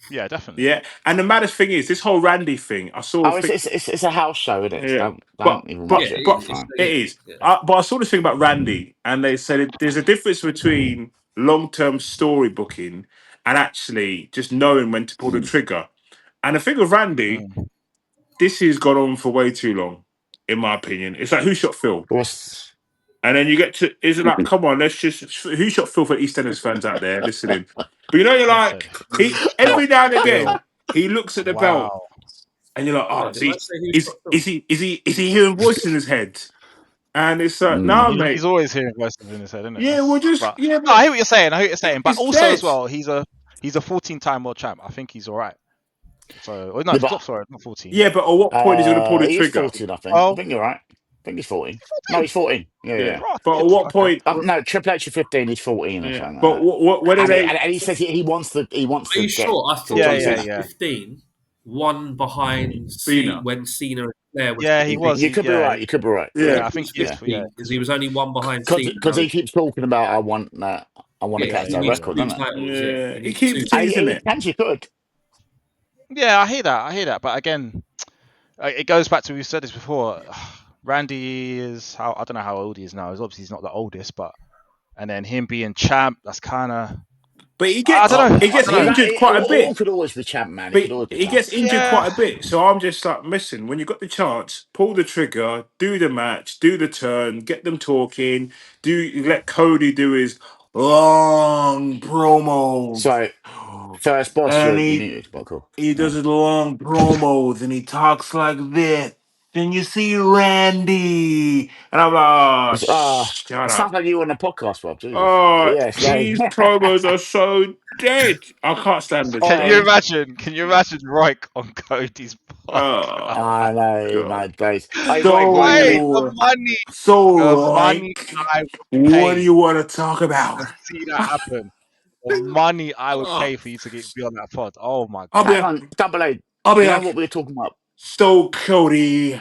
D: Yeah, definitely.
A: Yeah, and the maddest thing is this whole Randy thing. I saw.
B: oh, it's a house show, isn't it?
A: Yeah,
B: Don't even watch it.
A: but
B: It's fine.
A: it is.
C: Yeah.
A: But I saw this thing about Randy, and they said there's a difference between long-term story booking and actually just knowing when to pull the trigger. And the thing with Randy, this has gone on for way too long, in my opinion. It's like Who Shot Phil, and then you get to is it like come on, let's just Who Shot Phil for EastEnders fans out there listening. But you're like every now and again he looks at the belt. And you're like, oh, is he hearing voices in his head? And it's like, mate.
D: He's always hearing voices in his head, isn't it?
A: Yeah, well, just
D: but,
A: yeah.
D: No, I hear what you're saying. But also
A: dead.
D: as well, he's a 14-time world champ. I think he's all right. So no, sorry, not 14.
A: Yeah, but at what point is he going to pull the trigger?
B: 14, I think. I think you're right. I think he's 14. No, he's 14. Yeah.
A: But at what point?
B: No, Triple H is 15. He's 14 or something.
A: But when are they?
B: And he says he wants to.
C: Are you sure? I thought he was 15. One behind
A: Cena
C: when Cena and Flair was.
D: Yeah, he was.
B: You could be right. You could be right.
D: Yeah, I think
C: because he was only one behind Cena.
B: Because he keeps talking about I want that. I want to catch
C: he
B: that
C: needs
B: record,
C: two
B: doesn't it?
C: titles. Yeah,
A: Yeah,
C: he
A: he
C: needs
A: keeps
C: two.
A: teasing
B: He
A: it.
B: potentially could.
D: Yeah, I hear that. But again, it goes back to, we've said this before. Randy is, how, I don't know how old he is now. He's not the oldest, but, and then him being champ, that's kind of,
A: But he
D: I
A: gets
D: don't know.
A: he gets injured quite a
B: All
A: bit.
B: could always be champ, man. He
A: But
B: could always be
A: he
B: champ.
A: gets injured
D: Yeah,
A: quite a bit. So I'm just like, listen, when you got the chance, pull the trigger, do the match, do the turn, get them talking, let Cody do his long promos.
B: So, first boss,
A: And
B: you're
A: he
B: muted, but cool.
A: he does
B: Yeah.
A: his long promos and he talks like this. Then you see Randy. And I'm like, oh,
B: It's,
A: shut
B: it
A: up.
B: sounds like you on a podcast, Rob. Jesus. But
A: Oh,
B: yeah, so.
A: these promos are so dead. I can't stand the
D: can you
A: show.
D: imagine? Can you imagine Roik on Cody's podcast?
A: Oh,
B: I know,
A: God.
B: my days. Hey, Roy,
D: Hey,
A: So,
D: the
A: so
D: money
A: like,
D: I would
A: what do
D: pay
A: you want to talk about?
D: to see that happen. The money I would
A: Oh,
D: pay for you to be on that pod. Oh my
A: I'll be
B: hang
D: god.
A: like,
B: on, double A.
A: I'll be
B: You know what
A: like,
B: we were talking about?
A: so Cody,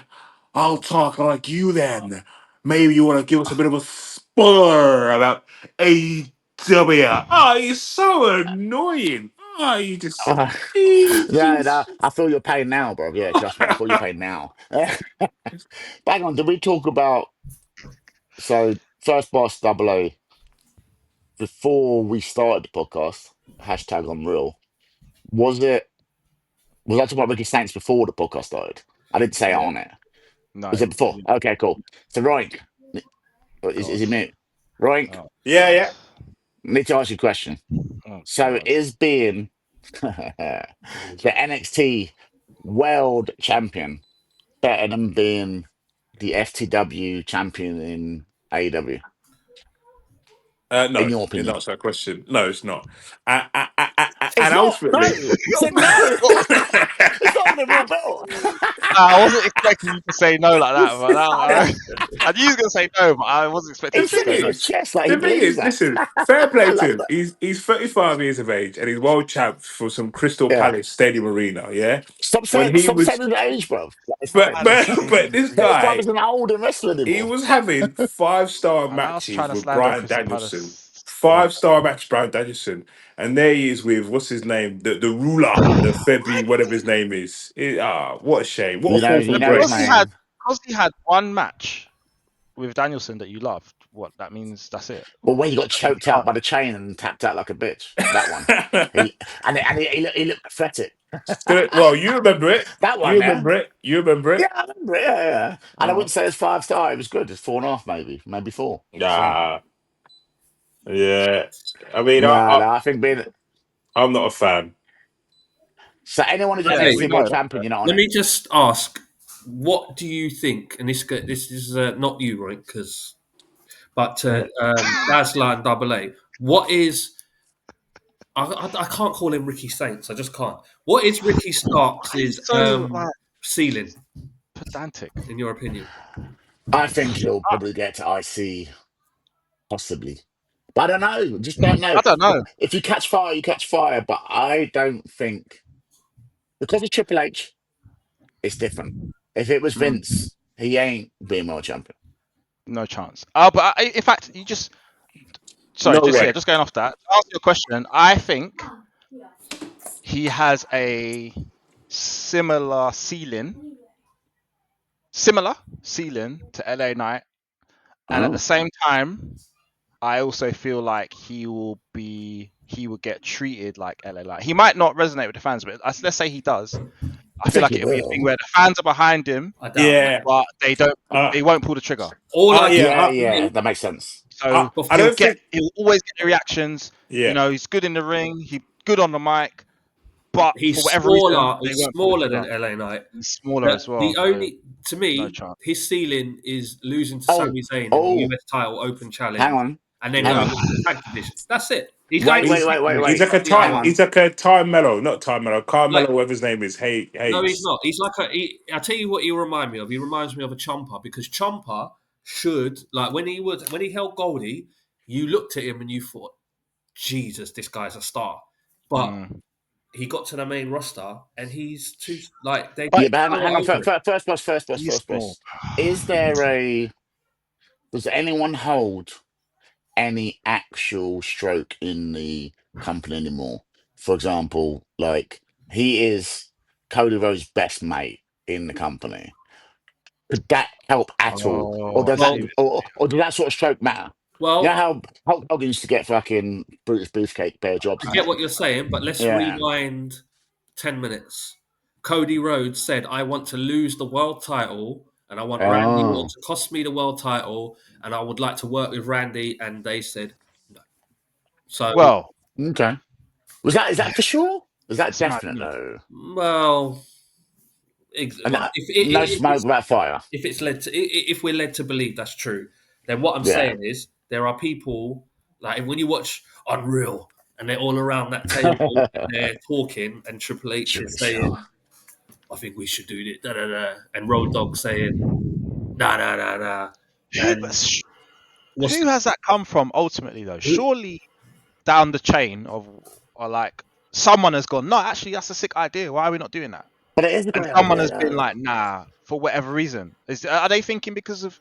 A: I'll talk like you then. Maybe you want to give us a bit of a spoiler about AEW. Oh, he's so annoying. Oh, you just,
B: Uh, no,
A: Jesus.
B: I feel your pain now, bro. Yeah, trust me, I feel your pain now. Hang on, did we talk about, so, first boss, double A, before we started the podcast, hashtag Unreal, was I talking about Ricky Saints before the podcast started? I didn't say it
D: Yeah.
B: on it.
D: No.
B: Was it before? Okay, cool. So, Roink, is
D: God.
B: he mute? Roink,
D: Oh
A: Yeah,
D: god.
A: yeah.
B: need to ask you a question.
D: Oh
B: So,
D: god.
B: is being the NXT World Champion better than being the FTW champion in AEW, in
A: No,
B: your
A: in
B: opinion?
A: answer that question, no, it's not.
B: It's
A: And
B: not. No,
A: ultimately,
B: I said no. It's not even a real belt.
D: I wasn't expecting you to say no like that, but I knew you were gonna say no, but I wasn't expecting
A: the
D: you
B: He
D: to
A: thing
B: said
D: say
B: it
D: no.
B: in his
A: is,
B: chest, like he
A: the thing
B: believes
A: is,
B: that.
A: listen, fair play
B: I
A: to
B: love
A: him.
B: that.
A: He's 35 years of age and he's world champ for some Crystal
B: Yeah.
A: Palace Stadium Arena. Yeah,
B: Stop
A: when
B: saying,
A: he
B: stop saying
A: was,
B: his age, bro. Like, it's
A: but
B: fine.
A: but
D: Stadium
A: but this
B: Thirty-five
A: guy,
B: isn't old in wrestling
A: he
B: anymore.
A: was having 5-star
D: And I was
A: matches
D: trying to
A: with
D: slander
A: Brian
D: Crystal
A: Danielson.
D: Palace. Yeah.
A: 5-star match, Brian Danielson, and there he is with what's his name, the ruler, the Febby, whatever his name is. What a shame! What a fall from
B: You know his
A: grace.
B: name.
D: Because he had one match with Danielson that you loved, what that means, that's it.
B: Well, where he got
D: You
B: choked out
D: can't.
B: by the chain and tapped out like a bitch. That one. He looked pathetic.
A: Well, you remember it.
B: That
A: You
B: one, yeah.
A: remember it. You remember
B: Yeah,
A: it.
B: I remember it. Yeah, yeah. And I
A: Oh.
B: wouldn't say it's 5-star. It was good. It's 4.5, maybe 4. So
A: Nah. Yeah. I mean,
B: no, no. I think being
A: I'm not a fan.
B: so anyone who's an
D: Yeah,
C: Okay,
D: we
B: NXT World
D: know.
B: Champion, you're not on
C: let
B: it.
C: me just ask, what do you think? And this is not you, right? But Dazzler and Double A. What is? I can't call him Ricky Saints. I just can't. What is Ricky Starks'
D: He's so like
C: ceiling,
D: pedantic.
C: in your opinion?
B: I think he'll probably get to IC, possibly. But I don't know. Just don't know.
D: I don't know.
B: If you catch fire, you catch fire. But I don't think because of Triple H, it's different. If it was
D: Mm,
B: Vince, he ain't being world champion.
D: no chance. But in fact, you just sorry,
A: No
D: just
A: way.
D: just going off that. To answer your question, I think he has a similar ceiling to LA Knight, and at the
B: Oh,
D: same time, I also feel like he will get treated like LA Knight. He might not resonate with the fans, but let's say he does. I
B: I
D: feel
B: think
D: like
B: he
D: it'll be a thing
B: will.
D: where the fans are behind him,
C: I doubt that.
A: Yeah.
D: but
A: Uh,
D: they won't pull the trigger.
C: All I can
A: yeah.
B: Yeah,
C: say
B: that makes sense.
A: I,
D: So
A: I don't think.
D: he'll always get the reactions.
A: Yeah.
D: He's good in the ring, he's good on the mic, but for
C: he's
D: whatever reason,
C: smaller.
D: they
C: He's
D: won't pull the
C: smaller
D: trigger.
C: than LA Knight.
D: He's smaller as
C: But
D: well,
C: the
D: so
C: only, to
D: no
C: me,
D: chance.
C: his ceiling is losing to
B: Oh,
C: Sami Zayn in the
B: oh,
C: US title open
B: hang
C: challenge,
B: on,
C: and then
B: hang
C: going
B: on.
C: into the tag division. That's it. He's the
B: Wait,
C: only
B: wait,
A: He's
B: wait, wait,
C: ceiling.
A: he's
C: He's
B: wait.
A: like a
C: not the
B: Hang
C: other.
A: time.
B: on.
A: He's like a time mellow, not time mellow.
C: Like,
A: Carmelo, whatever his name is.
C: no, he's
A: Hayes.
C: not. He's like I tell you what he remind me of. He reminds me of a Ciampa because Ciampa should like when he held Goldie, you looked at him and you thought, Jesus, this guy's a star. But
D: Mm.
C: he got to the main roster and he's too like they
B: Yeah,
D: But
B: but hang on,
C: power
B: hang on.
C: over him.
D: he's
B: First
D: small.
B: boss. Does anyone hold any actual stroke in the company anymore. For example, like he is Cody Rhodes' best mate in the company. Could that help at all, or
D: Oh,
B: does that,
C: Well,
B: or does that sort of stroke matter? You know
C: well,
B: how Hulk Hogan used to get fucking Brutus Beefcake pair of jobs
C: I
B: and
C: get
B: that.
C: what you're saying, but let's
B: Yeah.
C: rewind 10 minutes. Cody Rhodes said, I want to lose the world title and I want Randy Orton
B: Oh.
C: to cost me the world title and I would like to work with Randy. And they said no. So,
D: well,
B: Okay. Is that for sure? Is that
D: it's mad,
B: definite
D: isn't it?
B: though?
C: well,
B: And
C: well
B: no smoke without fire.
C: if it's led to, if we're led to believe that's true, then what I'm
B: Yeah.
C: saying is there are people like when you watch Unreal and they're all around that table and they're talking and Triple H
B: Should be
C: is
B: the show.
C: saying, I think we should do it, da da da, and Road Dogg saying, nah, nah, nah, nah.
D: Who,
C: And what's
D: who has that come from ultimately though?
C: who,
D: Surely down the chain of, or like someone has gone, no, actually that's a sick idea. Why are we not doing that?
B: But it is a
D: And
B: great
D: someone
B: idea
D: has been
B: though.
D: like, nah, for whatever reason. Are they thinking because of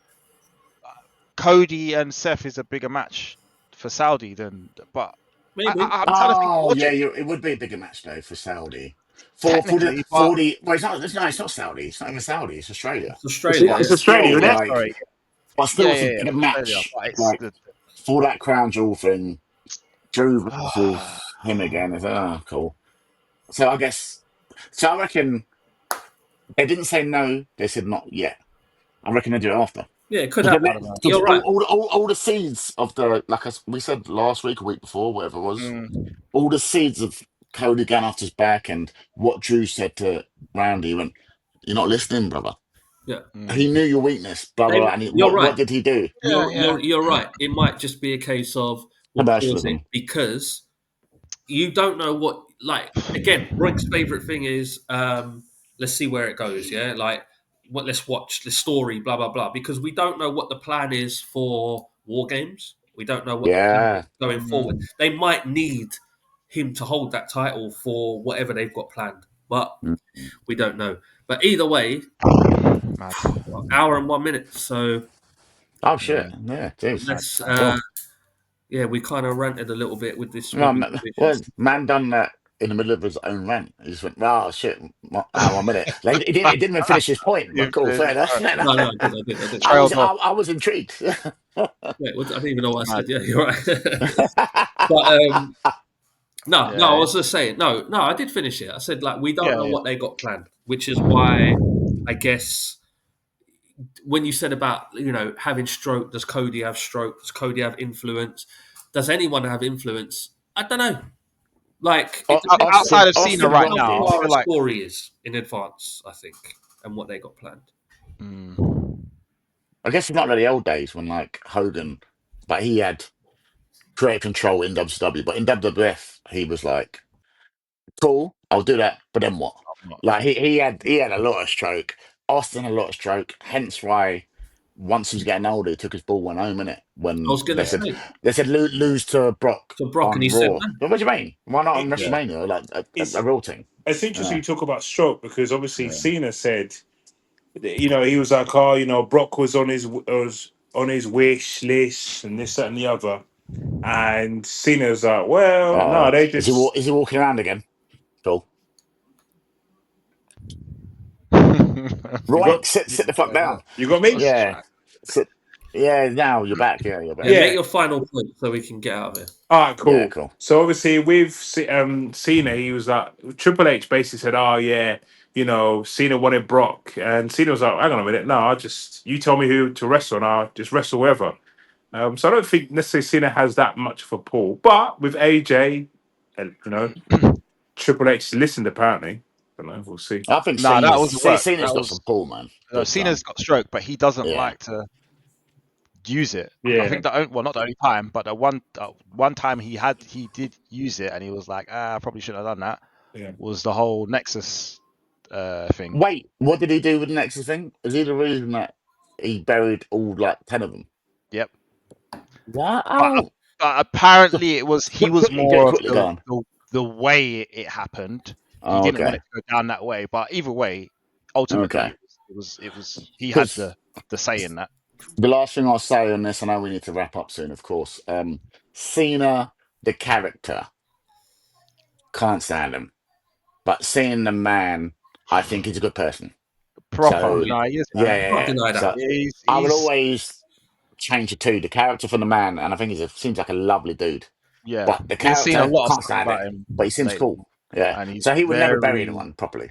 D: Cody and Seth is a bigger match for Saudi than? But
C: maybe
D: I'm trying to think of
B: Oh yeah,
D: logic.
B: it would be a bigger match though for Saudi.
D: Technically, but
B: 40. Well, it's not Saudi. It's not even Saudi. It's Australia.
C: it's Australia.
B: But
A: It's
B: still,
A: Australia, isn't
D: yeah,
A: it?
B: like,
D: sorry,
B: but still, it's a
D: yeah,
B: bigger
D: Australia.
B: match.
D: But it's
B: Like
D: the
B: for that crown jewel thing, Drew versus him again. Is cool. So I guess. So I reckon they didn't say no. They said not yet. I reckon they do it after.
C: Yeah, it could
B: Because
C: happen.
D: I don't know.
C: You're right.
B: all the seeds of the, like we said last week, a week before, whatever it was,
D: Mm.
B: all the seeds of Cody going off his back and what Drew said to Randy when you're not listening, brother.
C: Yeah,
B: He
D: Mm.
B: knew your weakness, blah blah.
C: they,
B: Blah, and
C: you're
B: what
C: right.
B: did he do?
D: Yeah, yeah.
C: You're right. It might just be a case of we'll pause it
B: Commercialism.
C: because you don't know what. Like again, Royk's favorite thing is let's see where it goes. Yeah, like what? Let's watch the story. Blah blah blah. Because we don't know what the plan is for War Games. We don't know what the plan is
B: Yeah.
C: going forward.
D: Mm.
C: They might need him to hold that title for whatever they've got planned, but
B: Mm.
C: we don't know. But either way,
D: Mad.
C: hour and 1 minute. So
B: Oh
D: Yeah.
B: shit! Yeah, jeez.
D: Mad.
C: let's
B: Cool.
C: yeah, we kind of ranted a little bit with this
B: Well,
C: division.
B: man done that in the middle of his own rant. He just went, "Oh shit, 1 minute." Like, he didn't even finish his point. But
D: You
B: cool, fair
D: finished.
B: enough. Fair
C: No,
B: enough.
C: no, I did.
D: Trailed off.
B: I was intrigued.
C: Wait, I don't even know what I
D: Mad.
C: said. Yeah, you're right. But no, no, I
D: Yeah.
C: was just saying, no, I did finish it. I said like we don't
D: Yeah.
C: know
D: Yeah.
C: what they got planned, which is why I guess when you said about having stroke, does Cody have stroke? Does Cody have influence? Does anyone have influence? I don't know. Like it depends
D: Outside of Cena
B: Austin
D: right
C: how
B: Rock
D: now,
B: did.
D: I
C: far
D: feel
C: a
D: like.
C: story is in advance, I think, and what they got planned.
D: Mm.
B: I guess it's not like the old days when like Hogan, but he had creative control in WCW, but in WWF he was like, "Cool, I'll do that," but then what?
D: I'm not.
B: Like he had a lot of stroke. Austin had a lot of stroke. Hence why once he was getting older, he took his ball, went home, innit?
C: I
B: When
C: was gonna say
B: they said lose to Brock
C: to Brock, and
B: on
C: he said
B: Raw.
C: no.
B: But what do you mean? Why not on
A: It,
D: Yeah.
B: WrestleMania? Like a
A: it's
B: real thing.
A: it's interesting
B: Yeah.
A: you talk about stroke because obviously
D: Yeah.
A: Cena said, he was like, oh, Brock was on his wish list and this, that, and the other, and Cena's like, well, no, they just
B: Is he walking around again? Cool.
A: you
B: Right,
A: got
B: sit the fuck down.
A: you got
D: He's got a
A: me.
B: Yeah.
D: strap.
B: Sit. Yeah, now you're back. Yeah, you're
C: Yeah,
B: back.
C: make
A: Yeah.
C: your final point so we can get out of here.
A: All right,
B: Yeah,
A: cool.
B: cool.
A: So obviously with Cena, he was like Triple H basically said, "Oh yeah, Cena wanted Brock," and Cena was like, "Hang on a minute, no, you tell me who to wrestle, and I'll just wrestle wherever." So I don't think necessarily Cena has that much of a pull, but with AJ, Triple H listened apparently. I don't know. We'll see.
B: I think
D: Nah, that was work.
B: Cena's
D: That
B: got
D: was
B: some pull, man. Big
D: Cena's
B: time.
D: got stroke, but he doesn't
B: Yeah.
D: like to use it. I
A: Yeah,
D: think not the only time, but the one time he did use it, and he was like, I probably shouldn't have done that.
A: yeah.
D: Was the whole Nexus thing?
B: Wait, what did he do with the Nexus thing? Is he the reason that he buried all like 10 of them?
D: Yep. But,
B: Wow.
D: apparently he was
B: Get
D: more of
B: quickly gone.
D: the way it happened. He
B: Oh,
D: didn't want
B: okay.
D: it to go down that way, but either way, ultimately
B: Okay.
D: it was he had
B: Because
D: the say in that.
B: The last thing I'll say on this, I know we need to wrap up soon, of course. Cena, the character, can't stand him. But seeing the man, I think he's a good person.
D: Proper.
B: So,
D: No, he is,
B: yeah,
D: man.
B: yeah,
C: Can't
B: yeah.
C: deny that.
B: So I will
D: He's
B: always change the two, the character from the man, and I think seems like a lovely dude.
D: yeah.
B: But the
D: Been seeing a
B: character,
D: lot of
B: can't
D: stuff
B: stand
D: about
B: him.
D: him
B: But he seems
D: lately,
B: cool. Yeah.
D: and he's
B: So he would never bury
D: very
B: anyone properly.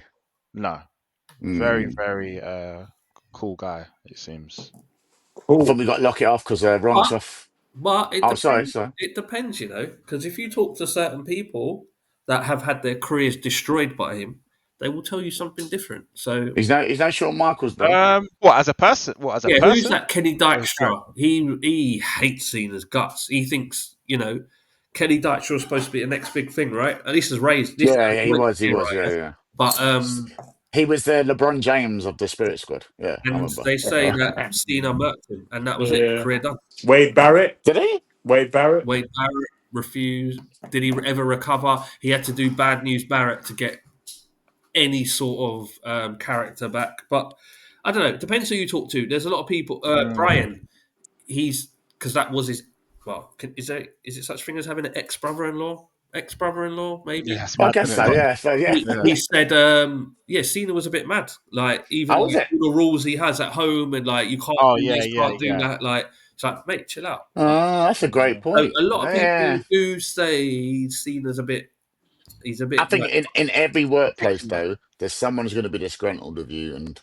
D: no, very
B: Mm.
D: very cool guy. It seems.
B: I
A: Cool.
B: think we got to lock it off because Ronk's
C: But
B: off.
C: it
B: Oh, sorry,
C: depends.
B: sorry.
C: It depends, you know, because if you talk to certain people that have had their careers destroyed by him, they will tell you something different. So
B: He's no Shawn Michaels though.
D: What as a person? What as a
C: yeah, who's
D: person?
C: that? Kenny
D: Or his character?
C: Dykstra. He hates Cena's guts. He thinks, you know, Kenny Dykstra was supposed to be the next big thing, right? And this is raised. This is
B: Yeah, yeah, he was,
C: here,
B: yeah,
C: right?
B: yeah.
C: But
B: He was the LeBron James of the Spirit Squad. Yeah, I
C: and
B: remember.
C: they say that Cena murked him, and that was it.
A: Yeah.
C: Career done.
A: Wade Barrett.
B: Did he?
A: Wade Barrett.
C: Wade Barrett refused. Did he ever recover? He had to do Bad News Barrett to get any sort of character back. But I don't know. It depends who you talk to. There's a lot of people. Brian, he's because that was his. Well, is it such thing as having an ex-brother-in-law? Ex-brother-in-law, maybe.
D: Yeah, it's
B: I
D: mad,
B: guess
D: isn't
B: so.
D: it?
B: Yeah. So yeah.
C: He said, yeah, Cena was a bit mad. Like, even
B: How
C: like
B: was it?
C: all the rules he has at home, and like, you can't
D: Oh
C: do
D: yeah,
C: this,
D: yeah,
C: can't do
D: yeah.
C: that. Like, it's like, mate, chill out.
B: That's a great
C: So
B: point.
C: a lot of people
B: Yeah.
C: do say Cena's a bit. He's a
B: I
C: bit
B: think
C: like,
B: in every workplace though, there's someone who's going to be disgruntled with you, and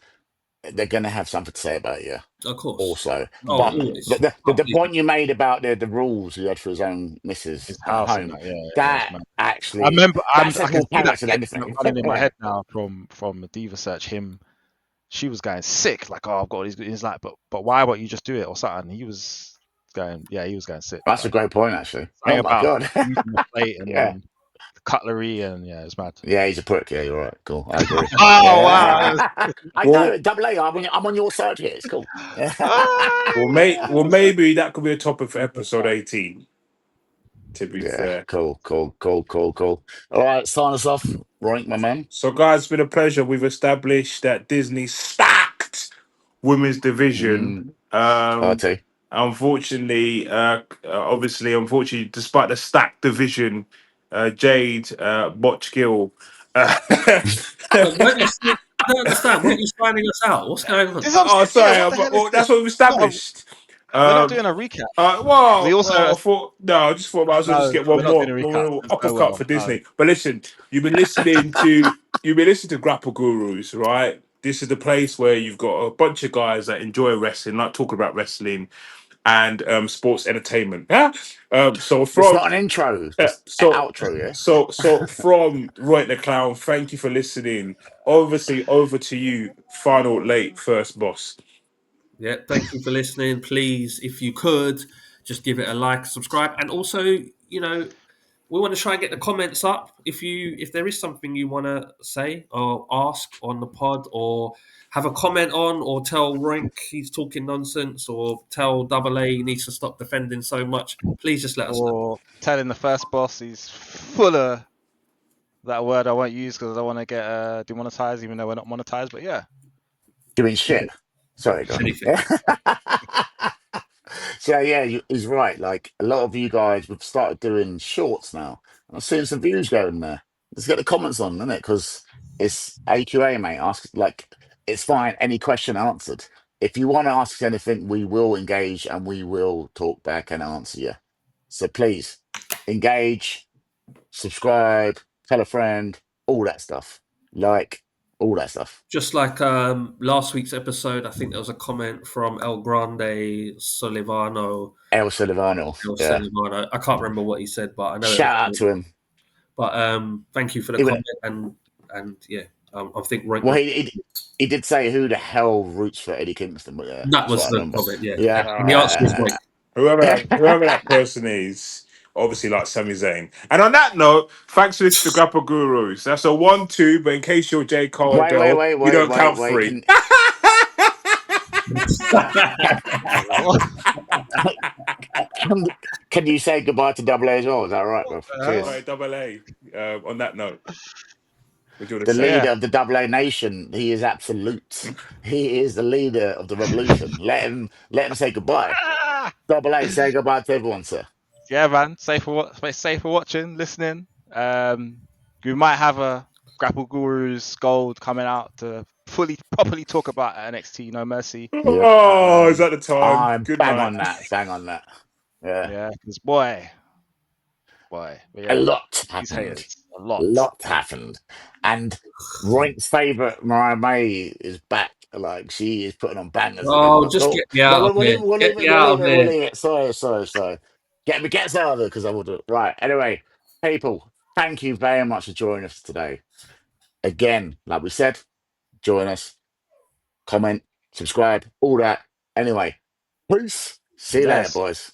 B: they're going to have something to say about you.
C: of course.
B: Also,
C: Oh,
B: but
C: always.
B: the point you made about the rules he had for his own missus
D: His
B: at
D: house and
B: home,
D: that. Yeah, it's
B: that
D: mad. I
B: actually
D: remember.
B: that
D: I
B: says
D: can
B: more
D: see that
B: character than anything.
D: running in my
B: Yeah.
D: head now from the Diva search. She was going sick. Like, oh, I've got these. He's like, but why won't you just do it or something? He was going. Yeah, he was going sick.
B: That's a
D: Like,
B: great point, actually.
D: saying
B: Oh my
D: about
B: god.
D: using the plate
B: Yeah.
D: and cutlery and yeah, it's mad.
B: Yeah, he's a prick. Yeah, you're right. Cool. I agree.
D: Oh wow.
B: Yeah. I know.
A: Well,
B: Double A. I'm on your side here. It's cool.
A: maybe that could be a topic for episode 18. To be
B: Yeah.
A: fair.
B: Cool. All right. Sign us off. Right, my man.
A: So, guys, it's been a pleasure. We've established that Disney stacked women's division.
B: Party.
A: Unfortunately, unfortunately, despite the stacked division, Jade Botch Gill.
C: But I don't understand. Weren't you signing us out? What's going on?
D: This is what I'm
A: Oh,
D: saying. Yeah,
A: sorry,
D: what the hell is
A: that's
D: this?
A: what we've established.
D: We're not
A: Um,
D: doing a recap. We
A: well,
D: also
A: I thought no, I just thought I might as well just
D: no,
A: get
D: we're
A: one
D: not
A: more,
D: doing a
A: one
D: recap.
A: more
D: Let's go
A: uppercut
D: well.
A: for
D: No.
A: Disney. But listen, you've been listening to Grapple Gurus, right? This is the place where you've got a bunch of guys that enjoy wrestling, like talking about wrestling and sports entertainment. Yeah. So
B: It's
A: from
B: not an intro.
A: yeah,
B: Just an outro. Yeah.
A: so from Roy the Clown, thank you for listening. Obviously, over to you, final late first boss.
C: Yeah, thank you for listening. Please, if you could, just give it a like, subscribe, and also, you know, we want to try and get the comments up. If there is something you want to say or ask on the pod, or have a comment on, or tell Roink he's talking nonsense, or tell Double A he needs to stop defending so much, please just let us know.
D: Or telling the first boss he's full of that word I won't use because I don't want to get demonetized, even though we're not monetized. But yeah,
B: Doing shit. Sorry, go.
C: Anything.
B: So yeah, he's right. Like a lot of you guys, we've started doing shorts now. I'm seeing some views going there. Let's get the comments on, isn't it? Because it's AQA, mate. Ask like it's fine. Any question answered. If you want to ask us anything, we will engage and we will talk back and answer you. So please engage, subscribe, tell a friend, all that stuff. Like all that stuff.
C: Just like last week's episode, I think there was a comment from El Grande Solivano.
B: El Silvano. Yeah.
C: Solivano. I can't remember what he said, but I know.
B: Shout out to him.
C: But thank you for the
B: Even-
C: comment, and yeah, I think Roink.
B: Well, he did say who the hell roots for Eddie Kingston, but yeah,
C: that was
B: that's what I
C: the
B: remember.
C: comment. Yeah,
B: Yeah.
C: and the answer was Roink.
A: Whoever that person is, obviously like Sami Zayn. And on that note, thanks for listening to Grapple Gurus. That's a 1-2, but in case you're Jade Cargil, you don't count three.
B: Can you say goodbye to Double A as well? Is that right, bro? Cheers.
A: Double A. On that note. We're doing the
B: The
D: So
A: same.
B: leader
D: yeah,
B: of the Double A Nation. He is absolute. He is the leader of the revolution. Let him say goodbye.
D: ah!
B: Double A, say goodbye to everyone, sir.
D: Yeah, man. Safe for watching, listening. We might have a Grapple Gurus Gold coming out to properly talk about NXT No Mercy.
B: Yeah.
A: Oh, is that the time?
B: I'm
A: Good
B: bang
A: night.
B: on that. Bang on that. Yeah.
D: Yeah, because boy, but
B: A
D: yeah,
B: lot
D: these
B: happened.
D: haters, a
B: A
D: lot.
B: lot happened. And Roint's favourite, Mariah May, is back. Like, she is putting on bangers again.
C: Oh,
B: But
C: just
B: cool.
C: get me
B: No,
C: out of
B: we'll
C: here.
B: leave it, we'll
C: Get
B: leave
C: me
B: it, we'll
C: out
B: leave
C: of
B: it, we'll
C: here.
B: leave it. Sorry. Get us out of it because I would. Right. Anyway, people, thank you very much for joining us today. Again, like we said, join us, comment, subscribe, all that. Anyway, peace. See you later,
D: Bless.
B: boys.